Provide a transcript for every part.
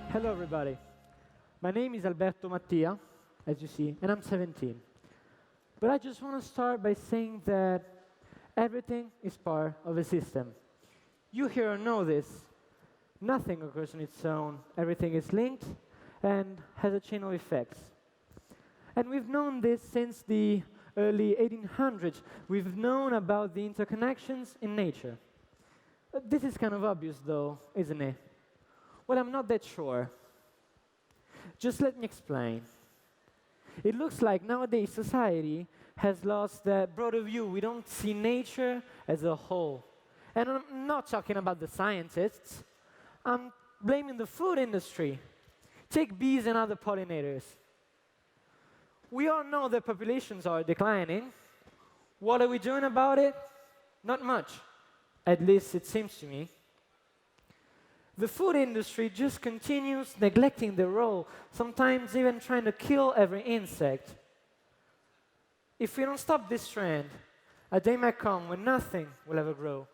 Hello, everybody. My name is Alberto Mattia, as you see, and I'm 17. But I just want to start by saying that everything is part of a system. You here know this. Nothing occurs on its own. Everything is linked and has a chain of effects. And we've known this since the early 1800s. We've known about the interconnections in nature. This is kind of obvious, though, isn't it? Well, I'm not that sure. Just let me explain. It looks like nowadays society has lost that broader view. We don't see nature as a whole. And I'm not talking about the scientists. I'm blaming the food industry. Take bees and other pollinators. We all know that populations are declining. What are we doing about it? Not much. At least it seems to me. The food industry just continues neglecting their role, sometimes even trying to kill every insect. If we don't stop this trend, a day might come when nothing will ever grow,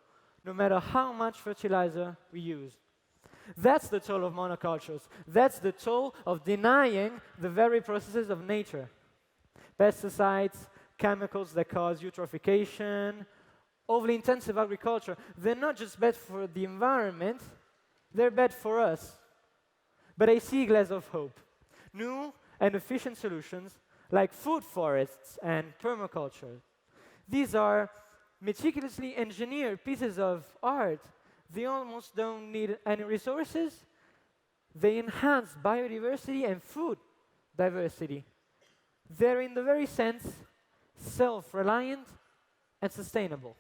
no matter how much fertilizer we use. That's the toll of monocultures. That's the toll of denying the very processes of nature. Pesticides, chemicals that cause eutrophication, overly intensive agriculture, they're not just bad for the environment, they're bad for us. But I see a glass of hope. New and efficient solutions like food forests and permaculture. These are meticulously engineered pieces of art. They almost don't need any resources. They enhance biodiversity and food diversity. They're, in the very sense, self-reliant and sustainable.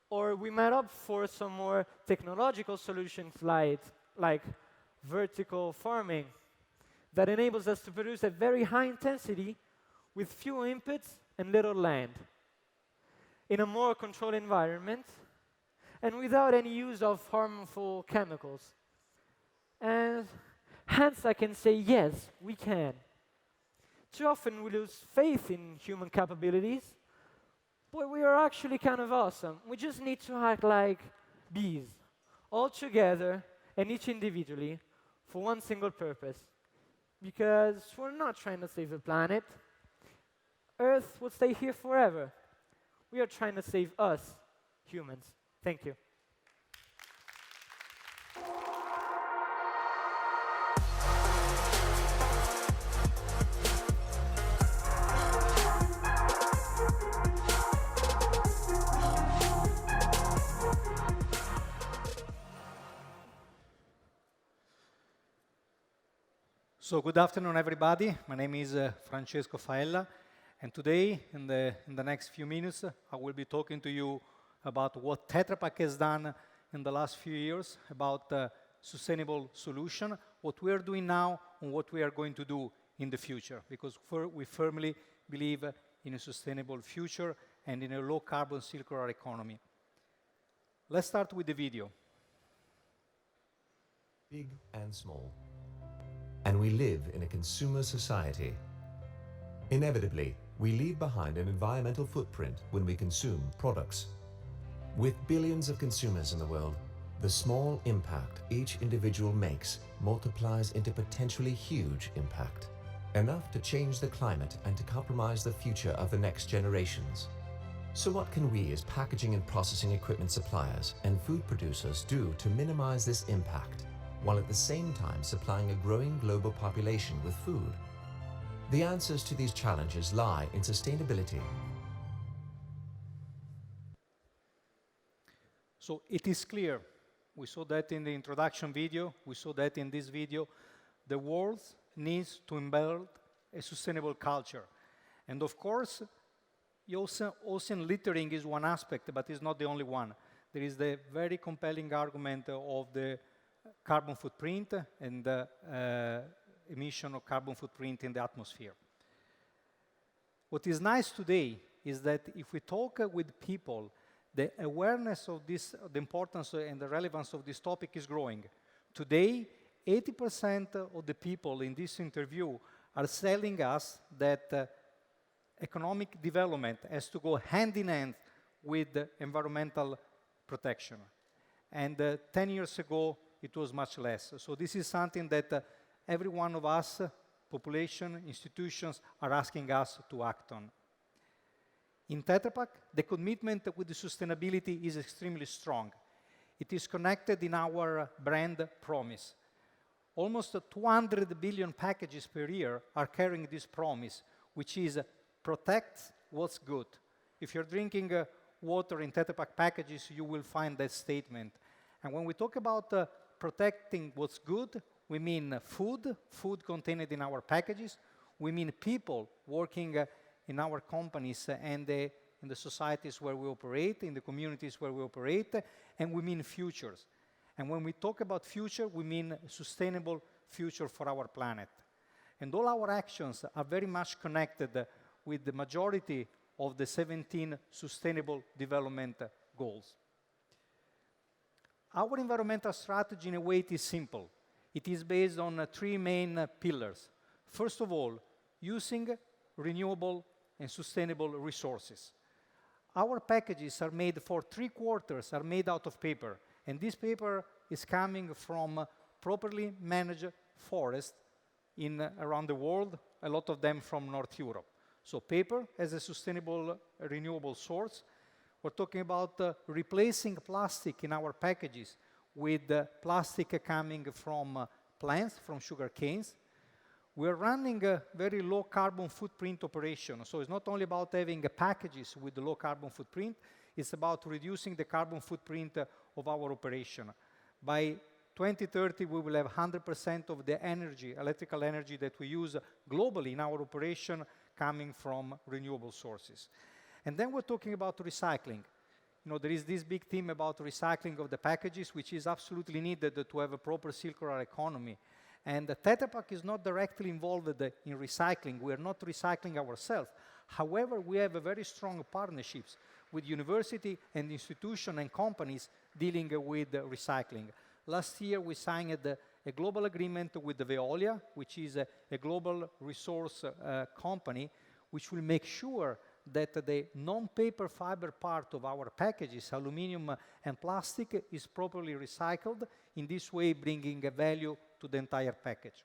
Or we might opt for some more technological solutions like vertical farming that enables us to produce at very high intensity with few inputs and little land in a more controlled environment and without any use of harmful chemicals. And hence I can say, yes, we can. Too often we lose faith in human capabilities. But we are actually kind of awesome. We just need to act like bees, all together and each individually for one single purpose. Because we're not trying to save the planet. Earth will stay here forever. We are trying to save us, humans. Thank you. So good afternoon, everybody. My name is Francesco Faella, and today, in the next few minutes, I will be talking to you about what Tetra Pak has done in the last few years, about sustainable solution, what we are doing now, and what we are going to do in the future, because we firmly believe in a sustainable future and in a low-carbon circular economy. Let's start with the video. Big and small. And we live in a consumer society. Inevitably, we leave behind an environmental footprint when we consume products. With billions of consumers in the world, the small impact each individual makes multiplies into potentially huge impact, enough to change the climate and to compromise the future of the next generations. So what can we as packaging and processing equipment suppliers and food producers do to minimize this impact, while at the same time supplying a growing global population with food? The answers to these challenges lie in sustainability. So it is clear, we saw that in the introduction video, we saw that in this video, the world needs to embed a sustainable culture. And of course, ocean littering is one aspect, but it's not the only one. There is the very compelling argument of the carbon footprint and the emission of carbon footprint in the atmosphere. What is nice today is that if we talk with people, the awareness of this, the importance and the relevance of this topic is growing. Today, 80% of the people in this interview are telling us that economic development has to go hand in hand with environmental protection. And 10 years ago, it was much less. So this is something that every one of us, population, institutions, are asking us to act on. In Tetra Pak, the commitment with the sustainability is extremely strong. It is connected in our brand promise. Almost 200 billion packages per year are carrying this promise, which is protect what's good. If you're drinking water in Tetra Pak packages, you will find that statement. And when we talk about protecting what's good, we mean food contained in our packages. We mean people working in our companies and in the societies where we operate, in the communities where we operate, and we mean futures. And when we talk about future, we mean a sustainable future for our planet. And all our actions are very much connected with the majority of the 17 Sustainable Development Goals. Our environmental strategy, in a way, it is simple. It is based on three main pillars. First of all, using renewable and sustainable resources. Our packages are made for 3/4 are made out of paper, and this paper is coming from properly managed forests around the world, a lot of them from North Europe. So paper as a sustainable, renewable source. We're talking about replacing plastic in our packages with plastic coming from plants, from sugar canes. We're running a very low carbon footprint operation. So it's not only about having packages with low carbon footprint, it's about reducing the carbon footprint of our operation. By 2030, we will have 100% of the energy, electrical energy that we use globally in our operation coming from renewable sources. And then we're talking about recycling. You know, there is this big theme about recycling of the packages, which is absolutely needed to have a proper circular economy. And Tetra Pak is not directly involved in recycling. We are not recycling ourselves. However, we have a very strong partnerships with university and institutions and companies dealing with recycling. Last year, we signed a global agreement with the Veolia, which is a global resource company, which will make sure that the non-paper fiber part of our packages, aluminum and plastic, is properly recycled, in this way bringing a value to the entire package.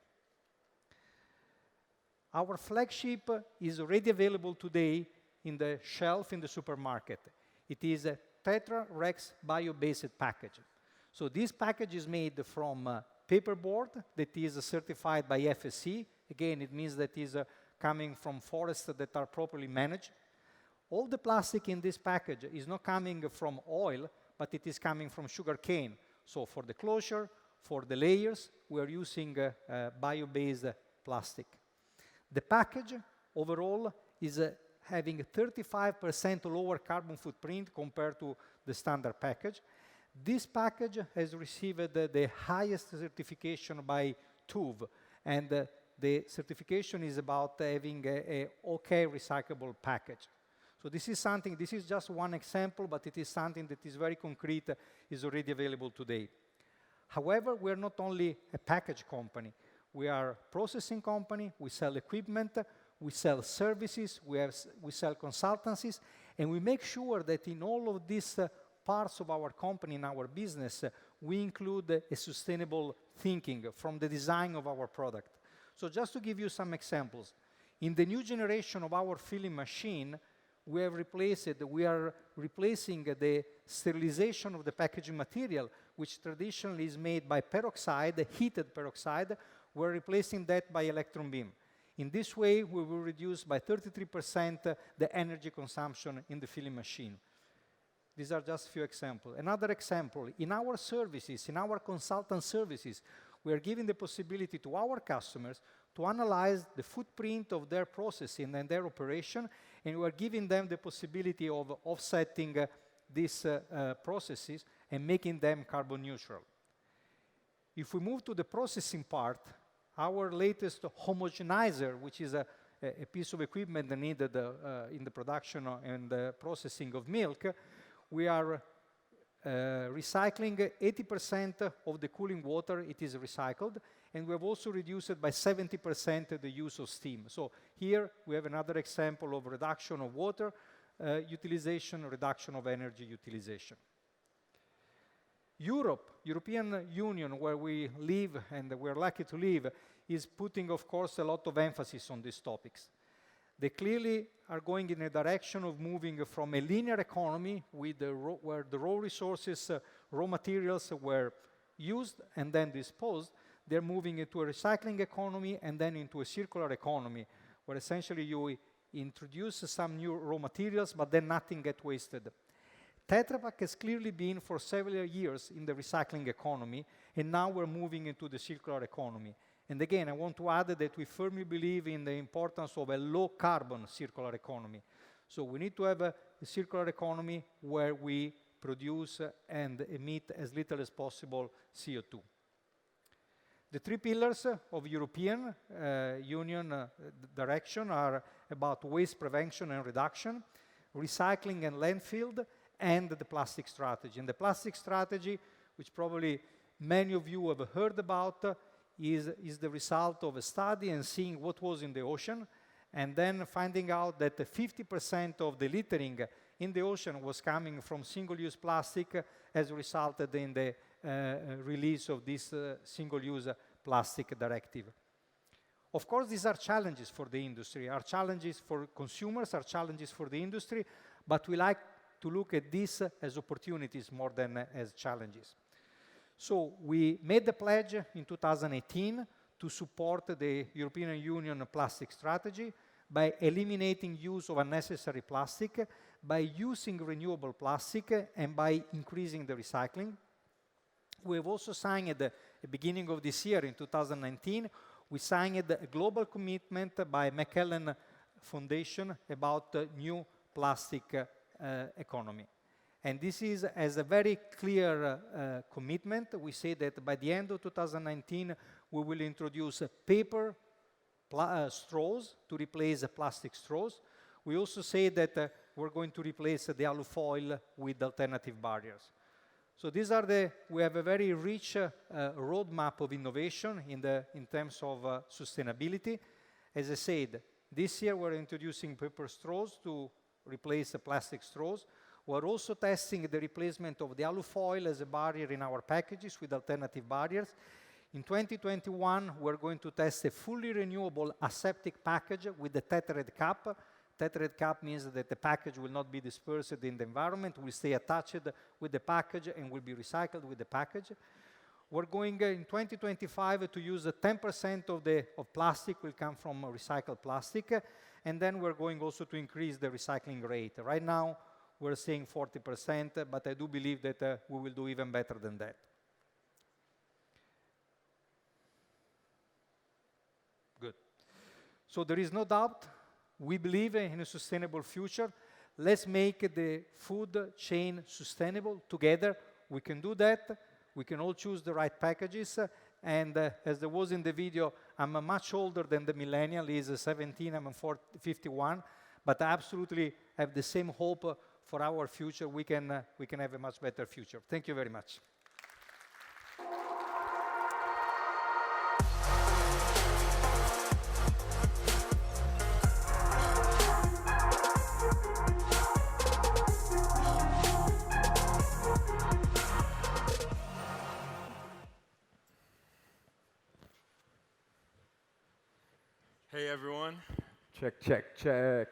Our flagship is already available today in the shelf in the supermarket. It is a Tetra Rex bio-based package. So this package is made from paperboard that is certified by FSC. Again, it means that it is coming from forests that are properly managed. All the plastic in this package is not coming from oil, but it is coming from sugar cane. So for the closure, for the layers, we are using bio-based plastic. The package overall is having a 35% lower carbon footprint compared to the standard package. This package has received the highest certification by TÜV, and the certification is about having a OK recyclable package. So this is just one example, but it is something that is very concrete, is already available today. However, we are not only a package company. We are a processing company, we sell equipment, we sell services, we sell consultancies, and we make sure that in all of these parts of our company, in our business, we include a sustainable thinking from the design of our product. So just to give you some examples, in the new generation of our filling machine, we are replacing the sterilization of the packaging material, which traditionally is made by peroxide, heated peroxide. We're replacing that by electron beam. In this way, we will reduce by 33% the energy consumption in the filling machine. These are just a few examples. Another example, in our services, in our consultant services, we are giving the possibility to our customers to analyze the footprint of their processing and their operation, and we are giving them the possibility of offsetting these processes and making them carbon neutral. If we move to the processing part, our latest homogenizer, which is a piece of equipment needed in the production and the processing of milk, we are recycling 80% of the cooling water, it is recycled, and we have also reduced it by 70% the use of steam. So here we have another example of reduction of water utilization, reduction of energy utilization. European Union, where we live and we're lucky to live, is putting, of course, a lot of emphasis on these topics. They clearly are going in a direction of moving from a linear economy with where the raw resources, raw materials were used and then disposed. They're moving into a recycling economy and then into a circular economy, where essentially you introduce some new raw materials, but then nothing gets wasted. Tetra Pak has clearly been for several years in the recycling economy, and now we're moving into the circular economy. And again, I want to add that we firmly believe in the importance of a low-carbon circular economy. So we need to have a circular economy where we produce and emit as little as possible CO2. The three pillars of European Union direction are about waste prevention and reduction, recycling and landfill, and the plastic strategy. And the plastic strategy, which probably many of you have heard about, is the result of a study and seeing what was in the ocean, and then finding out that 50% of the littering in the ocean was coming from single-use plastic, as resulted in the release of this single-use plastic directive. Of course, these are challenges for the industry, are challenges for consumers, are challenges for the industry, but we like to look at this as opportunities more than as challenges. So we made the pledge in 2018 to support the European Union plastic strategy by eliminating use of unnecessary plastic, by using renewable plastic, and by increasing the recycling. We have also signed at the beginning of this year, in 2019, we signed a global commitment by McKellen Foundation about new plastic economy. And this is as a very clear commitment. We say that by the end of 2019, we will introduce paper straws to replace plastic straws. We also say that we're going to replace the alu foil with alternative barriers. So these are we have a very rich roadmap of innovation in terms of sustainability. As I said, this year we're introducing paper straws to replace the plastic straws. We're also testing the replacement of the alu foil as a barrier in our packages with alternative barriers. In 2021, we're going to test a fully renewable aseptic package with the tethered cap. Tethered cap means that the package will not be dispersed in the environment, will stay attached with the package and will be recycled with the package. We're going in 2025 to use 10% of plastic will come from recycled plastic, and then we're going also to increase the recycling rate. Right now, we're saying 40%, but I do believe that we will do even better than that. Good. So there is no doubt, we believe in a sustainable future. Let's make the food chain sustainable together. We can do that. We can all choose the right packages. And as there was in the video, I'm much older than the millennial. He's 17, I'm 51. But I absolutely have the same hope for our future. We can have a much better future. Thank you very much. Hey everyone. Check, check, check.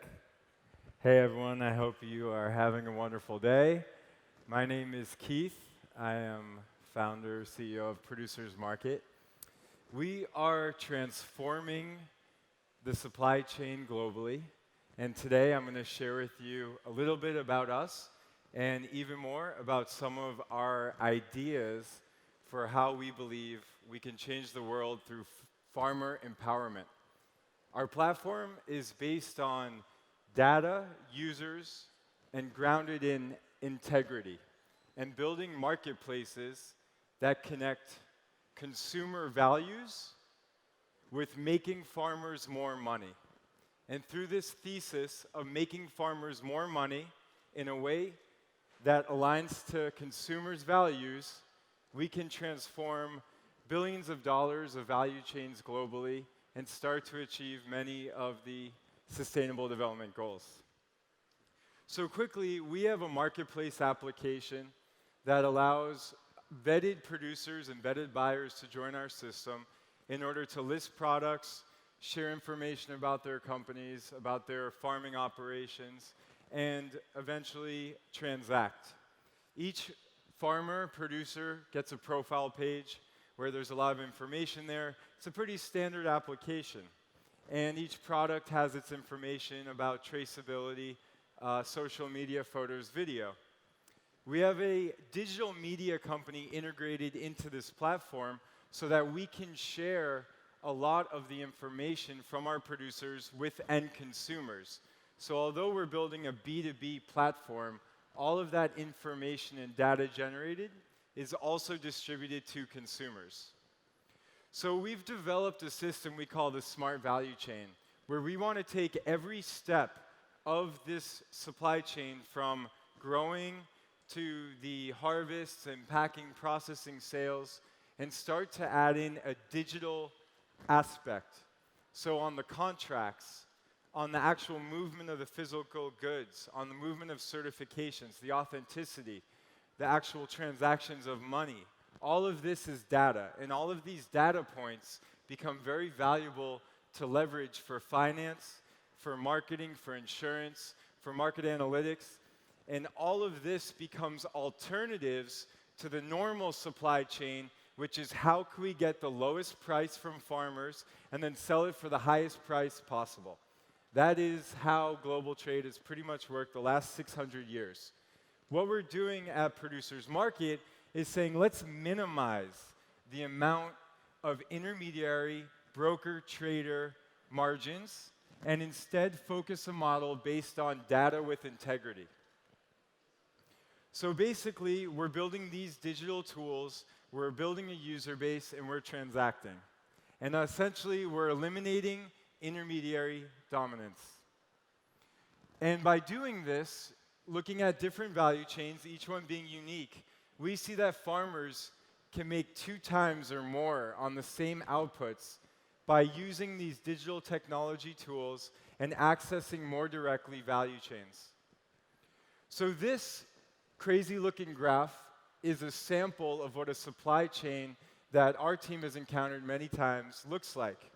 Hey everyone, I hope you are having a wonderful day. My name is Keith. I am founder, CEO of Producers Market. We are transforming the supply chain globally, and today I'm going to share with you a little bit about us and even more about some of our ideas for how we believe we can change the world through farmer empowerment. Our platform is based on data, users, and grounded in integrity, and building marketplaces that connect consumer values with making farmers more money. And through this thesis of making farmers more money in a way that aligns to consumers' values, we can transform billions of dollars of value chains globally and start to achieve many of the Sustainable Development Goals. So quickly, we have a marketplace application that allows vetted producers and vetted buyers to join our system in order to list products, share information about their companies, about their farming operations, and eventually transact. Each farmer, producer gets a profile page where there's a lot of information there. It's a pretty standard application. And each product has its information about traceability, social media, photos, video. We have a digital media company integrated into this platform so that we can share a lot of the information from our producers with end consumers. So although we're building a B2B platform, all of that information and data generated is also distributed to consumers. So we've developed a system we call the smart value chain, where we want to take every step of this supply chain from growing to the harvest and packing, processing, sales, and start to add in a digital aspect. So on the contracts, on the actual movement of the physical goods, on the movement of certifications, the authenticity, the actual transactions of money, all of this is data, and all of these data points become very valuable to leverage for finance, for marketing, for insurance, for market analytics, and all of this becomes alternatives to the normal supply chain, which is how can we get the lowest price from farmers and then sell it for the highest price possible. That is how global trade has pretty much worked the last 600 years. What we're doing at Producers Market is saying, let's minimize the amount of intermediary, broker, trader margins, and instead focus a model based on data with integrity. So basically, we're building these digital tools, we're building a user base, and we're transacting. And essentially, we're eliminating intermediary dominance. And by doing this, looking at different value chains, each one being unique, we see that farmers can make 2 times or more on the same outputs by using these digital technology tools and accessing more directly value chains. So this crazy-looking graph is a sample of what a supply chain that our team has encountered many times looks like.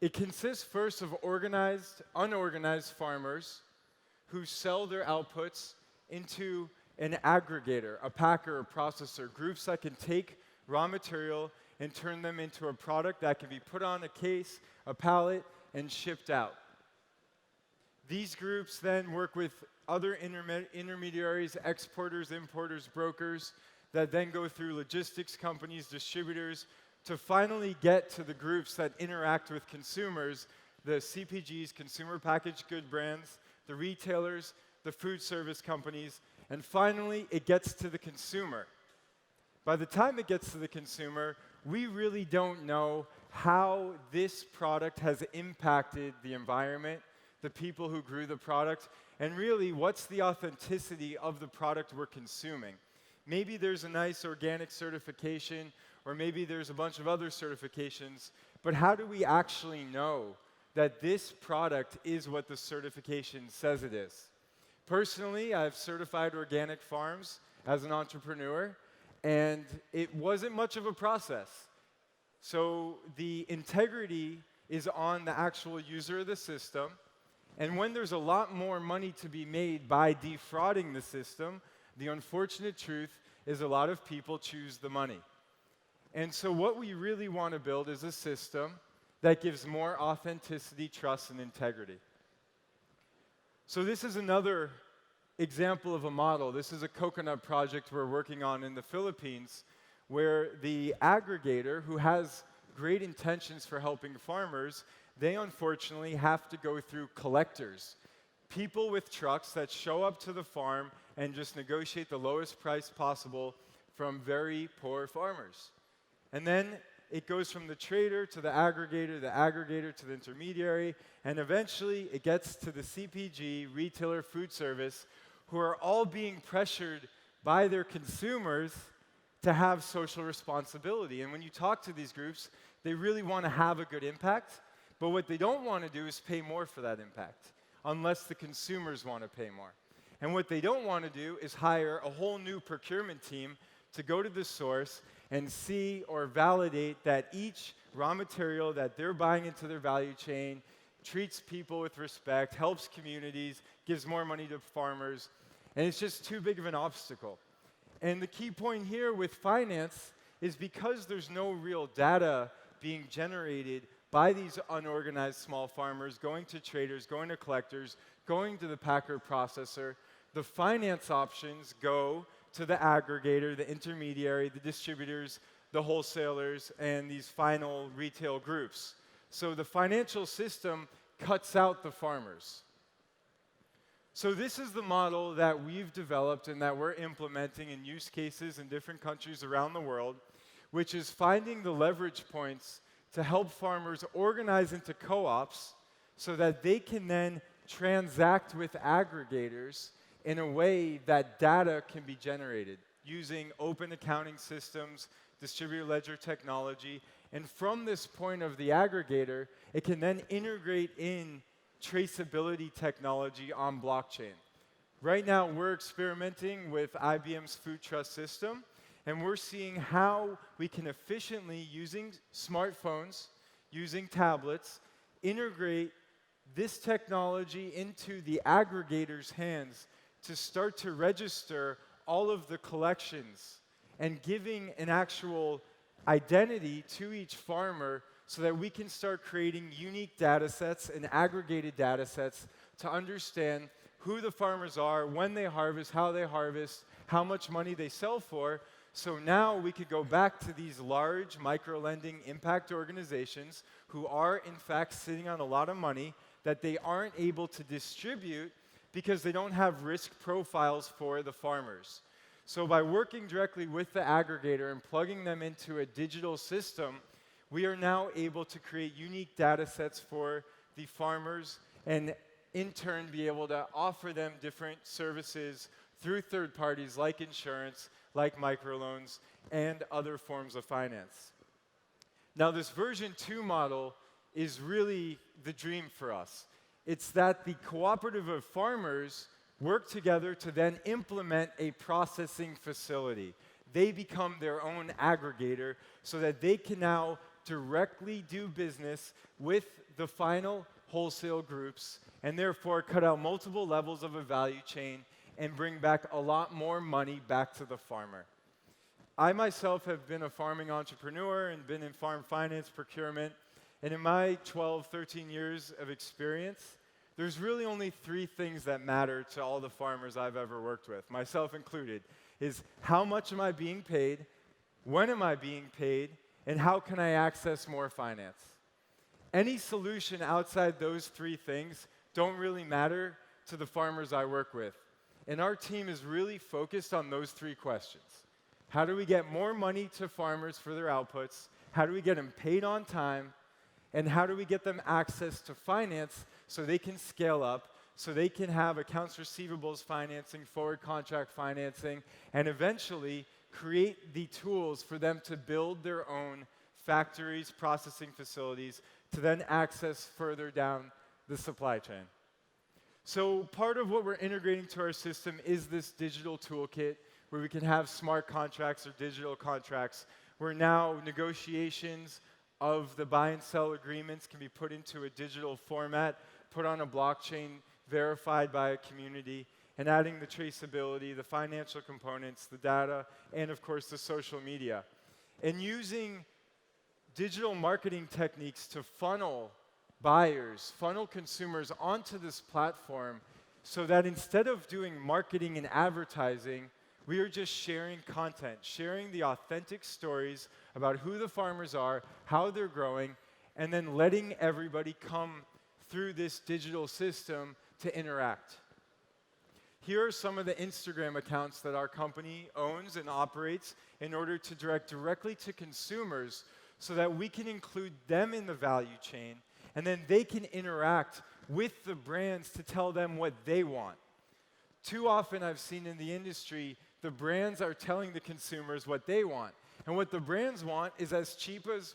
It consists first of organized, unorganized farmers who sell their outputs into an aggregator, a packer, a processor, groups that can take raw material and turn them into a product that can be put on a case, a pallet, and shipped out. These groups then work with other intermediaries, exporters, importers, brokers, that then go through logistics companies, distributors, to finally get to the groups that interact with consumers, the CPGs, consumer packaged good brands, the retailers, the food service companies, and finally, it gets to the consumer. By the time it gets to the consumer, we really don't know how this product has impacted the environment, the people who grew the product, and really, what's the authenticity of the product we're consuming. Maybe there's a nice organic certification, or maybe there's a bunch of other certifications, but how do we actually know that this product is what the certification says it is? Personally, I've certified organic farms as an entrepreneur, and it wasn't much of a process. So the integrity is on the actual user of the system, and when there's a lot more money to be made by defrauding the system, the unfortunate truth is a lot of people choose the money. And so what we really want to build is a system that gives more authenticity, trust, and integrity. So this is another example of a model. This is a coconut project we're working on in the Philippines, where the aggregator, who has great intentions for helping farmers, they unfortunately have to go through collectors, people with trucks that show up to the farm and just negotiate the lowest price possible from very poor farmers. And then it goes from the trader to the aggregator to the intermediary, and eventually it gets to the CPG, retailer, food service, who are all being pressured by their consumers to have social responsibility. And when you talk to these groups, they really want to have a good impact, but what they don't want to do is pay more for that impact, unless the consumers want to pay more. And what they don't want to do is hire a whole new procurement team to go to the source and see or validate that each raw material that they're buying into their value chain treats people with respect, helps communities, gives more money to farmers, and it's just too big of an obstacle. And the key point here with finance is because there's no real data being generated by these unorganized small farmers, going to traders, going to collectors, going to the packer processor, the finance options go to the aggregator, the intermediary, the distributors, the wholesalers, and these final retail groups. So the financial system cuts out the farmers. So this is the model that we've developed and that we're implementing in use cases in different countries around the world, which is finding the leverage points to help farmers organize into co-ops so that they can then transact with aggregators in a way that data can be generated using open accounting systems, distributed ledger technology, and from this point of the aggregator, it can then integrate in traceability technology on blockchain. Right now, we're experimenting with IBM's Food Trust system, and we're seeing how we can efficiently, using smartphones, using tablets, integrate this technology into the aggregator's hands to start to register all of the collections and giving an actual identity to each farmer so that we can start creating unique data sets and aggregated data sets to understand who the farmers are, when they harvest, how much money they sell for. So now we could go back to these large micro-lending impact organizations who are in fact sitting on a lot of money that they aren't able to distribute because they don't have risk profiles for the farmers. So by working directly with the aggregator and plugging them into a digital system, we are now able to create unique data sets for the farmers and in turn be able to offer them different services through third parties like insurance, like microloans, and other forms of finance. Now this version 2 model is really the dream for us. It's that the cooperative of farmers work together to then implement a processing facility. They become their own aggregator so that they can now directly do business with the final wholesale groups and therefore cut out multiple levels of a value chain and bring back a lot more money back to the farmer. I myself have been a farming entrepreneur and been in farm finance procurement, and in my 12, 13 years of experience, there's really only 3 things that matter to all the farmers I've ever worked with, myself included, is how much am I being paid, when am I being paid, and how can I access more finance? Any solution outside those 3 things don't really matter to the farmers I work with. And our team is really focused on those 3 questions. How do we get more money to farmers for their outputs? How do we get them paid on time? And how do we get them access to finance so they can scale up, so they can have accounts receivables financing, forward contract financing, and eventually create the tools for them to build their own factories, processing facilities, to then access further down the supply chain. So part of what we're integrating to our system is this digital toolkit where we can have smart contracts or digital contracts where now negotiations of the buy and sell agreements can be put into a digital format, put on a blockchain, verified by a community, and adding the traceability, the financial components, the data, and of course the social media. And using digital marketing techniques to funnel buyers, funnel consumers onto this platform so that instead of doing marketing and advertising, we are just sharing content, sharing the authentic stories about who the farmers are, how they're growing, and then letting everybody come through this digital system to interact. Here are some of the Instagram accounts that our company owns and operates in order to direct directly to consumers so that we can include them in the value chain, and then they can interact with the brands to tell them what they want. Too often I've seen in the industry, the brands are telling the consumers what they want. And what the brands want is as cheap as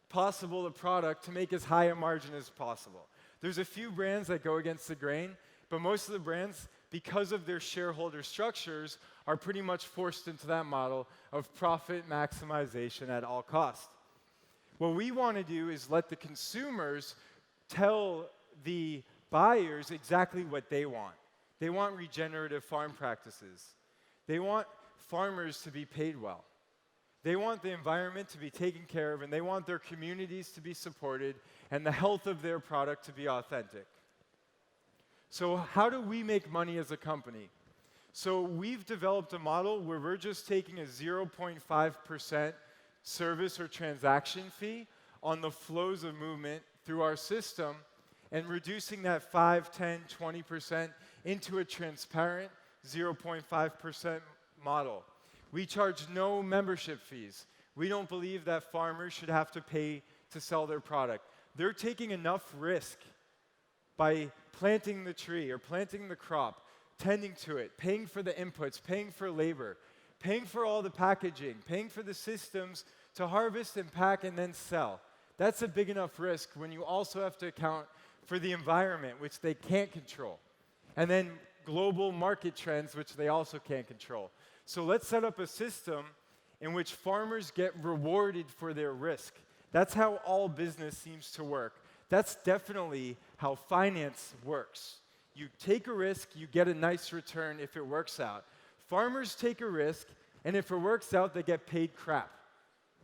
possible a product to make as high a margin as possible. There's a few brands that go against the grain, but most of the brands, because of their shareholder structures, are pretty much forced into that model of profit maximization at all costs. What we want to do is let the consumers tell the buyers exactly what they want. They want regenerative farm practices. They want farmers to be paid well. They want the environment to be taken care of, and they want their communities to be supported and the health of their product to be authentic. So how do we make money as a company? So we've developed a model where we're just taking a 0.5% service or transaction fee on the flows of movement through our system and reducing that 5, 10, 20% into a transparent 0.5% model. We charge no membership fees. We don't believe that farmers should have to pay to sell their product. They're taking enough risk by planting the tree or planting the crop, tending to it, paying for the inputs, paying for labor, paying for all the packaging, paying for the systems to harvest and pack and then sell. That's a big enough risk when you also have to account for the environment, which they can't control, and then global market trends, which they also can't control. So let's set up a system in which farmers get rewarded for their risk. That's how all business seems to work. That's definitely how finance works. You take a risk, you get a nice return if it works out. Farmers take a risk, and if it works out, they get paid crap.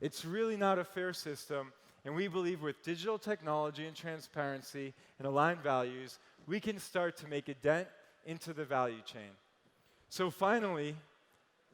It's really not a fair system, and we believe with digital technology and transparency and aligned values, we can start to make a dent into the value chain. So finally,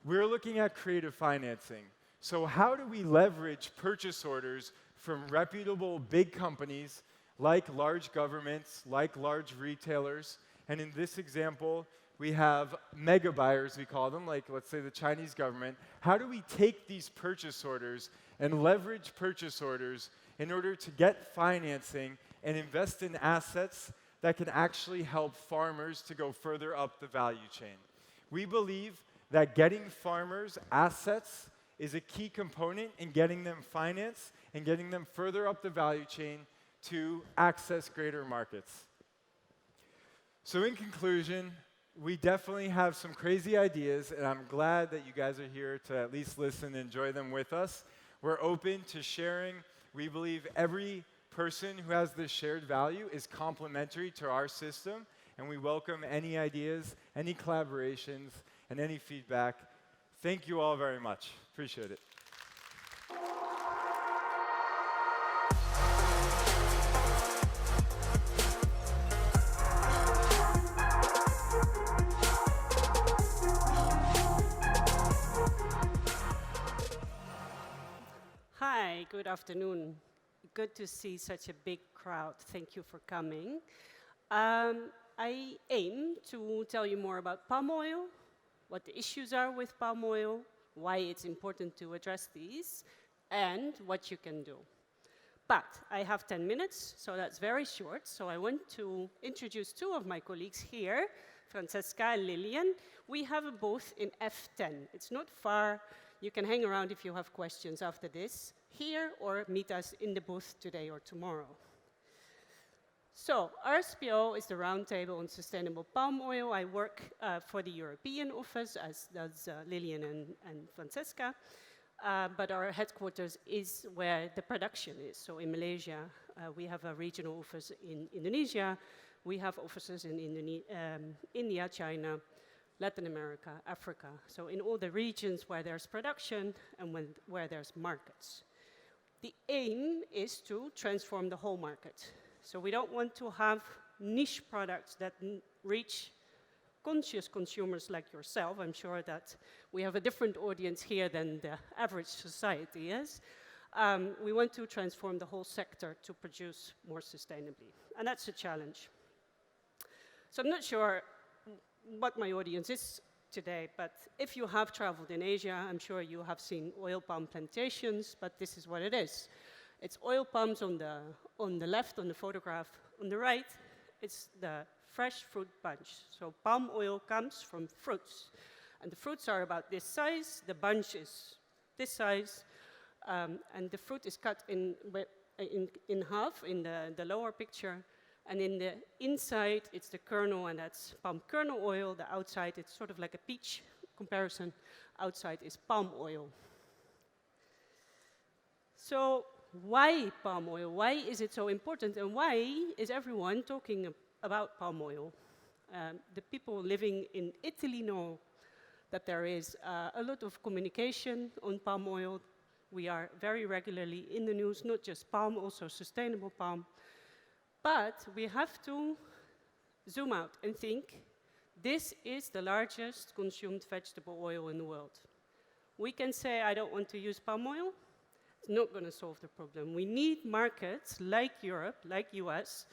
we're looking at creative financing. So how do we leverage purchase orders from reputable big companies like large governments, like large retailers? And in this example, we have mega buyers, we call them, like let's say the Chinese government. How do we take these purchase orders and leverage purchase orders in order to get financing and invest in assets that can actually help farmers to go further up the value chain? We believe that getting farmers assets is a key component in getting them finance and getting them further up the value chain to access greater markets. So in conclusion, we definitely have some crazy ideas, and I'm glad that you guys are here to at least listen and enjoy them with us. We're open to sharing. We believe every person who has this shared value is complementary to our system, and we welcome any ideas, any collaborations, and any feedback. Thank you all very much. Appreciate it. Hi, good afternoon. Good to see such a big crowd. Thank you for coming. I aim to tell you more about palm oil, what the issues are with palm oil, why it's important to address these, and what you can do. But I have 10 minutes, so that's very short. So I want to introduce two of my colleagues here, Francesca and Lillian. We have a booth in F10. It's not far. You can hang around if you have questions after this, here, or meet us in the booth today or tomorrow. So RSPO is the Roundtable on Sustainable Palm Oil. I work for the European office, as does Lillian and Francesca. But our headquarters is where the production is. So in Malaysia, we have a regional office in Indonesia. We have offices in India, China, Latin America, Africa. So in all the regions where there's production and where there's markets. The aim is to transform the whole market. So we don't want to have niche products that reach conscious consumers like yourself. I'm sure that we have a different audience here than the average society is. We want to transform the whole sector to produce more sustainably. And that's a challenge. So I'm not sure what my audience is today, but if you have traveled in Asia, I'm sure you have seen oil palm plantations, but this is what it is. It's oil palms on the left, on the photograph. On the right, it's the fresh fruit bunch. So palm oil comes from fruits. And the fruits are about this size, the bunch is this size, and the fruit is cut in half in the lower picture, And in the inside, it's the kernel, and that's palm kernel oil. The outside, it's sort of like a peach comparison. Outside is palm oil. So why palm oil? Why is it so important? And why is everyone talking about palm oil? The people living in Italy know that there is a lot of communication on palm oil. We are very regularly in the news, not just palm, also sustainable palm. But we have to zoom out and think, this is the largest consumed vegetable oil in the world. We can say, I don't want to use palm oil. It's not going to solve the problem. We need markets like Europe, like US,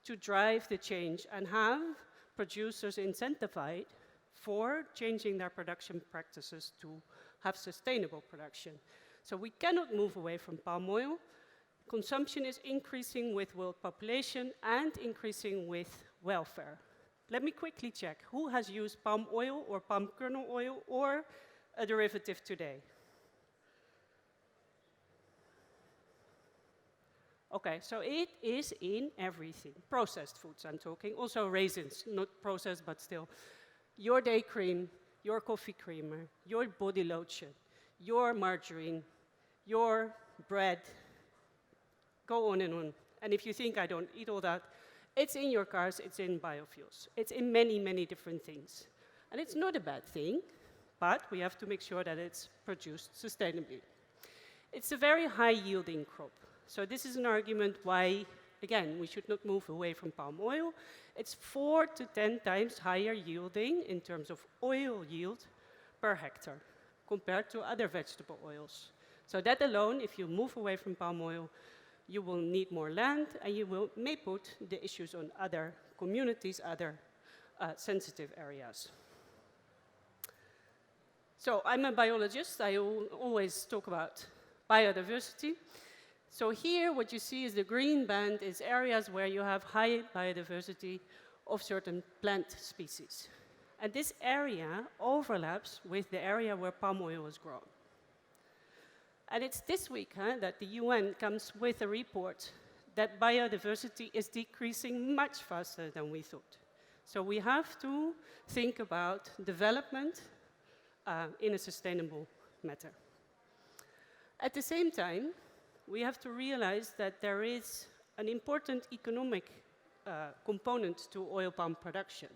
to drive the change and have producers incentivized for changing their production practices to have sustainable production. So we cannot move away from palm oil. Consumption is increasing with world population and increasing with welfare. Let me quickly check. Who has used palm oil or palm kernel oil or a derivative today? Okay, so it is in everything. Processed foods, I'm talking. Also raisins, not processed, but still. Your day cream, your coffee creamer, your body lotion, your margarine, your bread. Go on and on. And if you think I don't eat all that, it's in your cars, it's in biofuels. It's in many, many different things. And it's not a bad thing, but we have to make sure that it's produced sustainably. It's a very high-yielding crop. So this is an argument why, again, we should not move away from palm oil. It's 4 to 10 times higher yielding in terms of oil yield per hectare compared to other vegetable oils. So that alone, if you move away from palm oil, you will need more land, and you may put the issues on other communities, other sensitive areas. So I'm a biologist. I always talk about biodiversity. So here, what you see is the green band is areas where you have high biodiversity of certain plant species. And this area overlaps with the area where palm oil is grown. And it's this week that the UN comes with a report that biodiversity is decreasing much faster than we thought. So we have to think about development in a sustainable manner. At the same time, we have to realize that there is an important economic component to oil palm production.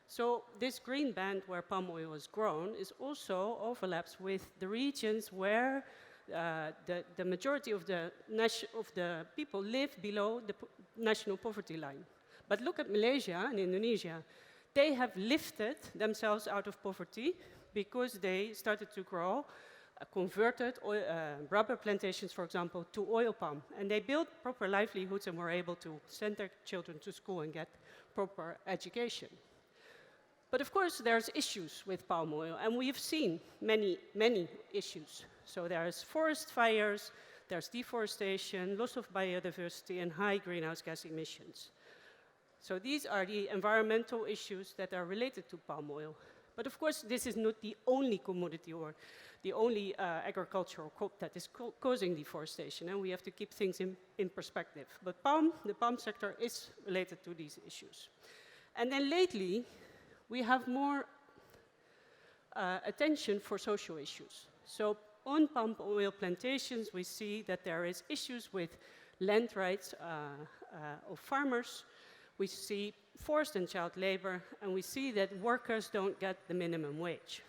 So this green band where palm oil is grown is also overlaps with the regions where the majority of the people live below the national poverty line. But look at Malaysia and Indonesia. They have lifted themselves out of poverty because they started to grow converted rubber plantations, for example, to oil palm. And they built proper livelihoods and were able to send their children to school and get proper education. But of course, there's issues with palm oil, and we've seen many, many issues. So there's forest fires, there's deforestation, loss of biodiversity, and high greenhouse gas emissions. So these are the environmental issues that are related to palm oil. But of course, this is not the only commodity or the only agricultural crop that is causing deforestation, and we have to keep things in perspective. But the palm sector is related to these issues. And then lately, we have more attention for social issues. So on palm oil plantations, we see that there is issues with land rights of farmers. We see forced and child labor, and we see that workers don't get the minimum wage.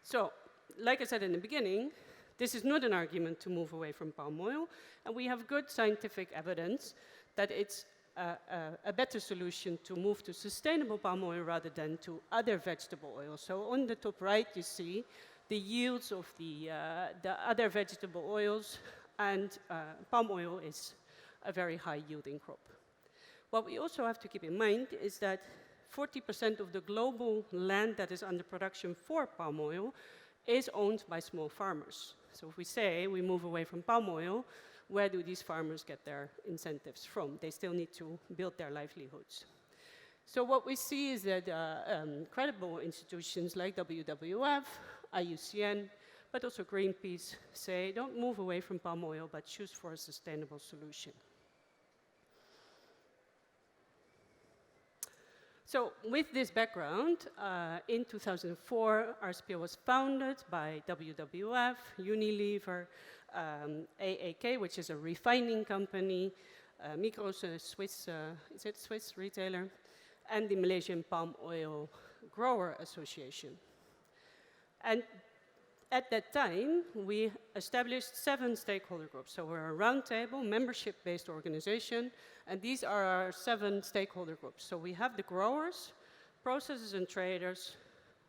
So, like I said in the beginning, this is not an argument to move away from palm oil, and we have good scientific evidence that it's a better solution to move to sustainable palm oil rather than to other vegetable oils. So on the top right, you see the yields of the other vegetable oils, and palm oil is a very high-yielding crop. What we also have to keep in mind is that 40% of the global land that is under production for palm oil is owned by small farmers. So if we say we move away from palm oil, where do these farmers get their incentives from? They still need to build their livelihoods. So what we see is that credible institutions like WWF, IUCN, but also Greenpeace say don't move away from palm oil, but choose for a sustainable solution. So with this background, in 2004, RSPO was founded by WWF, Unilever, AAK, which is a refining company, Migros, a Swiss, is it Swiss retailer, and the Malaysian Palm Oil Grower Association. And at that time, we established 7 stakeholder groups. So we're a roundtable, membership-based organization, and these are our 7 stakeholder groups. So we have the growers, processors and traders,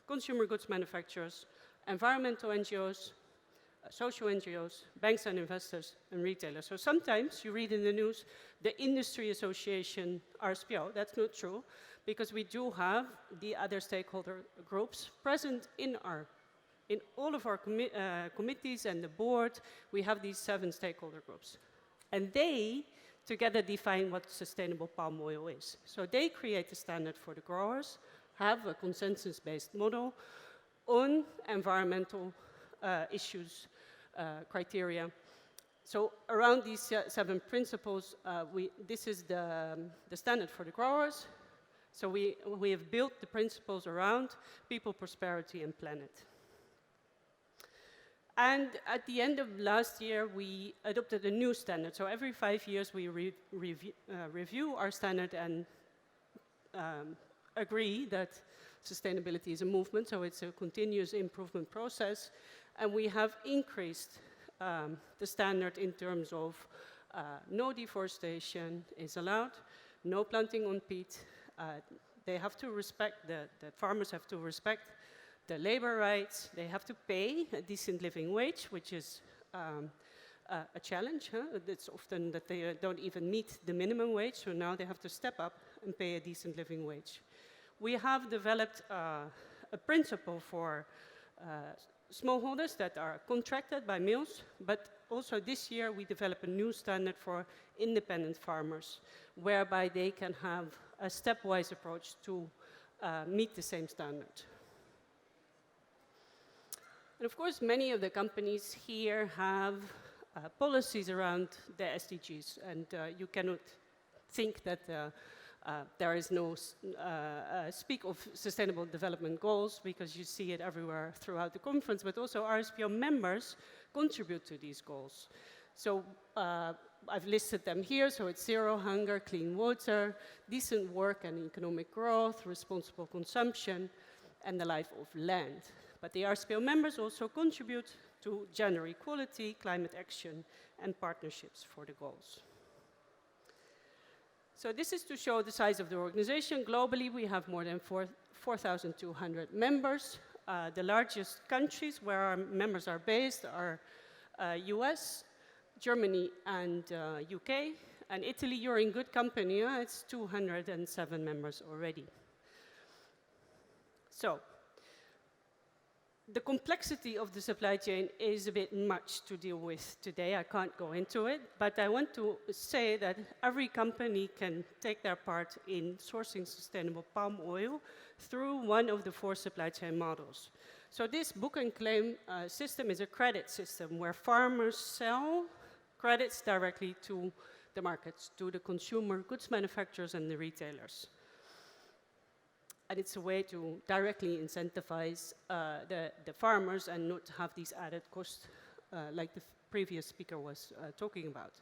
consumer goods manufacturers, environmental NGOs, social NGOs, banks and investors, and retailers. So sometimes you read in the news the industry association RSPO. That's not true, because we do have the other stakeholder groups present in all of our committees and the board. We have these 7 stakeholder groups. And they together define what sustainable palm oil is. So they create the standard for the growers, have a consensus-based model on environmental issues, criteria. So around these 7 principles, this is the standard for the growers. So we have built the principles around people, prosperity, and planet. And at the end of last year, we adopted a new standard. So every 5 years, we review our standard and agree that sustainability is a movement, so it's a continuous improvement process. And we have increased the standard in terms of no deforestation is allowed, no planting on peat. They have to respect, the farmers have to respect the labor rights. They have to pay a decent living wage, which is a challenge. It's often that they don't even meet the minimum wage, so now they have to step up and pay a decent living wage. We have developed a principle for smallholders that are contracted by mills, but also this year we develop a new standard for independent farmers, whereby they can have a stepwise approach to meet the same standard. And of course, many of the companies here have policies around the SDGs, and you cannot think that there is no speak of sustainable development goals, because you see it everywhere throughout the conference, but also RSPO members contribute to these goals. So I've listed them here, so it's zero hunger, clean water, decent work and economic growth, responsible consumption, and the life of land. But the RSPO members also contribute to gender equality, climate action, and partnerships for the goals. So this is to show the size of the organization. Globally, we have more than 4,200 members. The largest countries where our members are based are US, Germany, and UK. And Italy, you're in good company. It's 207 members already. So the complexity of the supply chain is a bit much to deal with today. I can't go into it, but I want to say that every company can take their part in sourcing sustainable palm oil through one of the 4 supply chain models. So this book and claim system is a credit system where farmers sell credits directly to the markets, to the consumer goods manufacturers and the retailers. And it's a way to directly incentivize the farmers and not have these added costs like the previous speaker was talking about.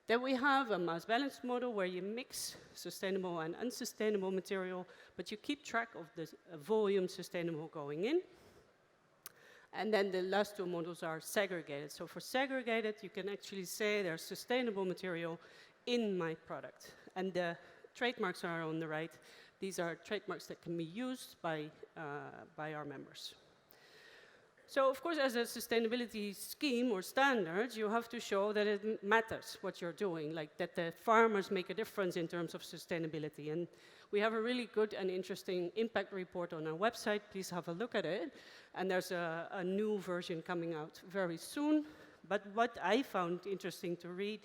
Then we have a mass balance model where you mix sustainable and unsustainable material, but you keep track of the volume sustainable going in. And then the last 2 models are segregated. So for segregated, you can actually say there's sustainable material in my product. And the trademarks are on the right. These are trademarks that can be used by our members. So, of course, as a sustainability scheme or standard, you have to show that it matters what you're doing, like that the farmers make a difference in terms of sustainability. And we have a really good and interesting impact report on our website. Please have a look at it. And there's a new version coming out very soon. But what I found interesting to read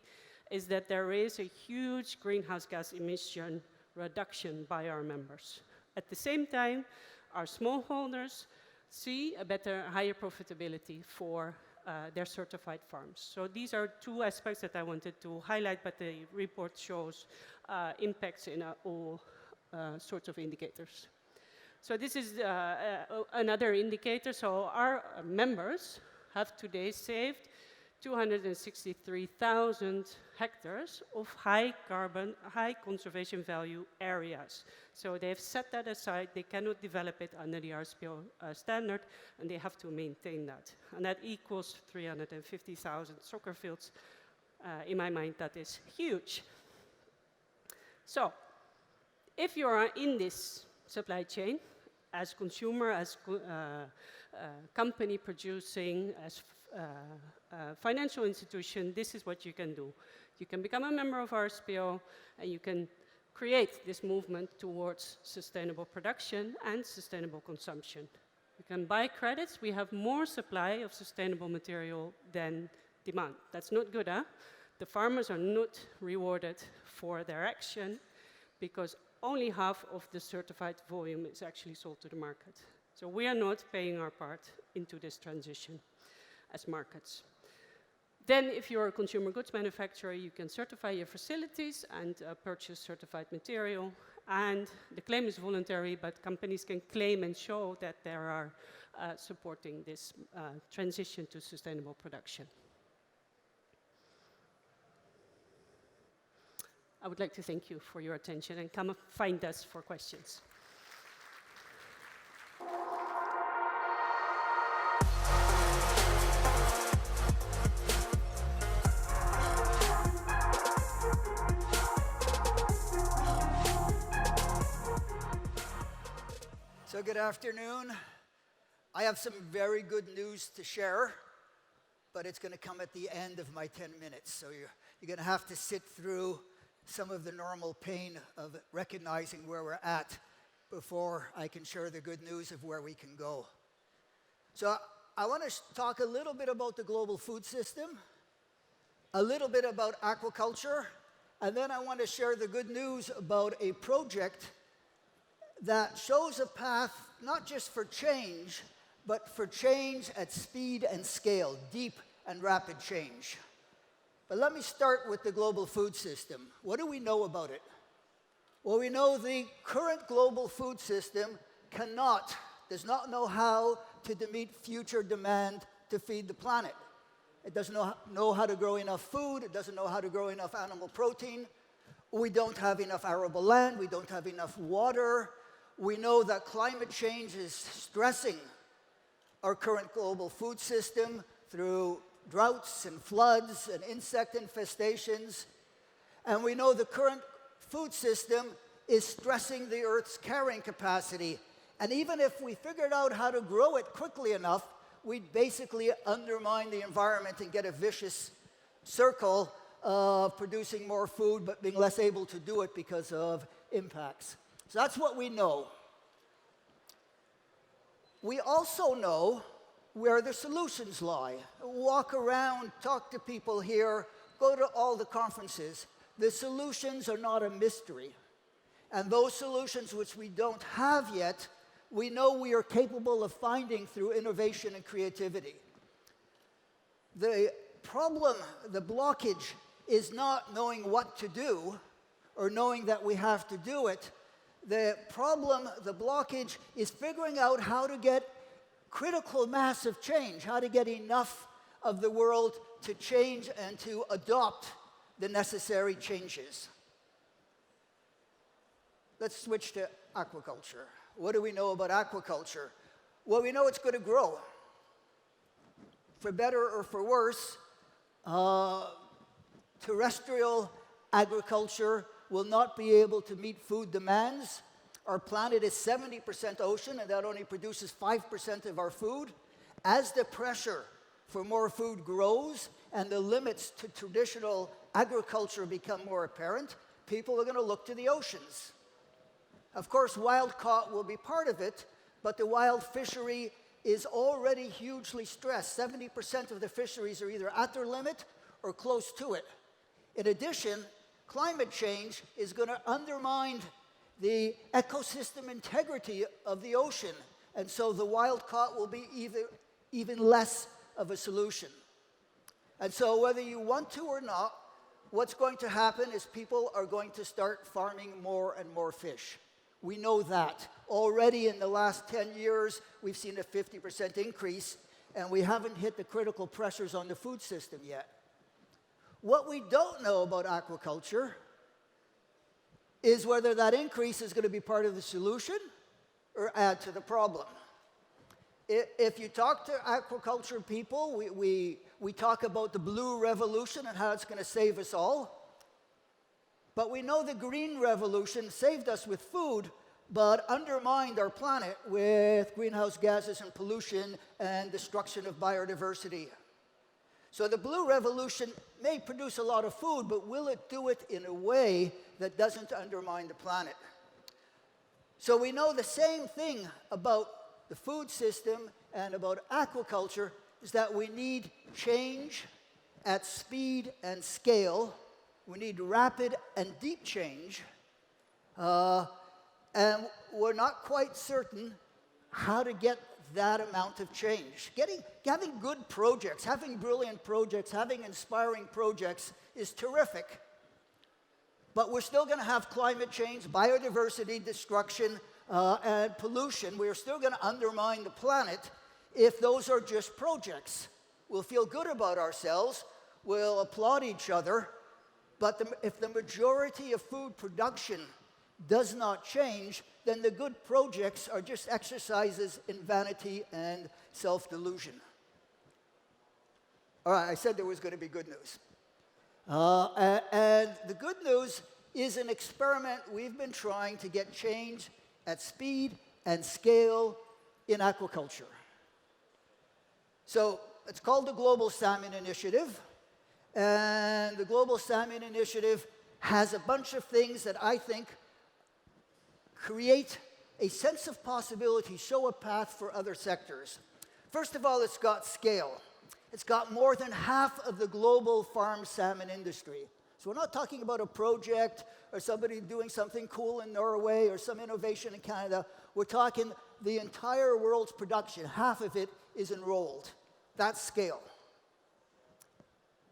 is that there is a huge greenhouse gas emission reduction by our members. At the same time, our smallholders see a better, higher profitability for their certified farms. So these are 2 aspects that I wanted to highlight, but the report shows impacts in all sorts of indicators. So this is another indicator. So our members have today saved 263,000 hectares of high carbon, high conservation value areas. So they've set that aside. They cannot develop it under the RSPO standard, and they have to maintain that. And that equals 350,000 soccer fields. In my mind, that is huge. So if you are in this supply chain, as consumer, as company producing, as financial institution, this is what you can do. You can become a member of RSPO, and you can create this movement towards sustainable production and sustainable consumption. You can buy credits. We have more supply of sustainable material than demand. That's not good, huh? The farmers are not rewarded for their action because only half of the certified volume is actually sold to the market. So we are not paying our part into this transition as markets. Then, if you're a consumer goods manufacturer, you can certify your facilities and purchase certified material. And the claim is voluntary, but companies can claim and show that they are supporting this transition to sustainable production. I would like to thank you for your attention, and come find us for questions. So good afternoon. I have some very good news to share, but it's going to come at the end of my 10 minutes. So you're going to have to sit through some of the normal pain of recognizing where we're at before I can share the good news of where we can go. So I want to talk a little bit about the global food system, a little bit about aquaculture, and then I want to share the good news about a project that shows a path not just for change, but for change at speed and scale, deep and rapid change. But let me start with the global food system. What do we know about it? Well, we know the current global food system does not know how to meet future demand to feed the planet. It doesn't know how to grow enough food. It doesn't know how to grow enough animal protein. We don't have enough arable land. We don't have enough water. We know that climate change is stressing our current global food system through droughts and floods and insect infestations. And we know the current food system is stressing the Earth's carrying capacity. And even if we figured out how to grow it quickly enough, we'd basically undermine the environment and get a vicious circle of producing more food but being less able to do it because of impacts. So that's what we know. We also know where the solutions lie. Walk around, talk to people here, go to all the conferences. The solutions are not a mystery. And those solutions which we don't have yet, we know we are capable of finding through innovation and creativity. The problem, the blockage, is not knowing what to do or knowing that we have to do it. The problem, the blockage, is figuring out how to get critical mass of change, how to get enough of the world to change and to adopt the necessary changes. Let's switch to aquaculture. What do we know about aquaculture? Well, we know it's going to grow. For better or for worse, terrestrial agriculture will not be able to meet food demands. Our planet is 70% ocean, and that only produces 5% of our food. As the pressure for more food grows and the limits to traditional agriculture become more apparent, people are going to look to the oceans. Of course, wild caught will be part of it, but the wild fishery is already hugely stressed. 70% of the fisheries are either at their limit or close to it. In addition, climate change is going to undermine the ecosystem integrity of the ocean, and so the wild caught will be even less of a solution. And so whether you want to or not, what's going to happen is people are going to start farming more and more fish. We know that. Already in the last 10 years, we've seen a 50% increase, and we haven't hit the critical pressures on the food system yet. What we don't know about aquaculture is whether that increase is going to be part of the solution or add to the problem. If you talk to aquaculture people, we talk about the blue revolution and how it's going to save us all. But we know the green revolution saved us with food, but undermined our planet with greenhouse gases and pollution and destruction of biodiversity. So the blue revolution may produce a lot of food, but will it do it in a way that doesn't undermine the planet? So we know the same thing about the food system and about aquaculture, is that we need change at speed and scale. We need rapid and deep change. And we're not quite certain how to get that amount of change. Having good projects, having brilliant projects, having inspiring projects is terrific. But we're still going to have climate change, biodiversity destruction, and pollution. We're still going to undermine the planet if those are just projects. We'll feel good about ourselves, we'll applaud each other, but if the majority of food production does not change, then the good projects are just exercises in vanity and self-delusion. All right, I said there was going to be good news. And the good news is an experiment we've been trying to get change at speed and scale in aquaculture. So it's called the Global Salmon Initiative. And the Global Salmon Initiative has a bunch of things that I think create a sense of possibility, show a path for other sectors. First of all, it's got scale. It's got more than half of the global farm salmon industry. So we're not talking about a project or somebody doing something cool in Norway or some innovation in Canada. We're talking the entire world's production. Half of it is enrolled. That's scale.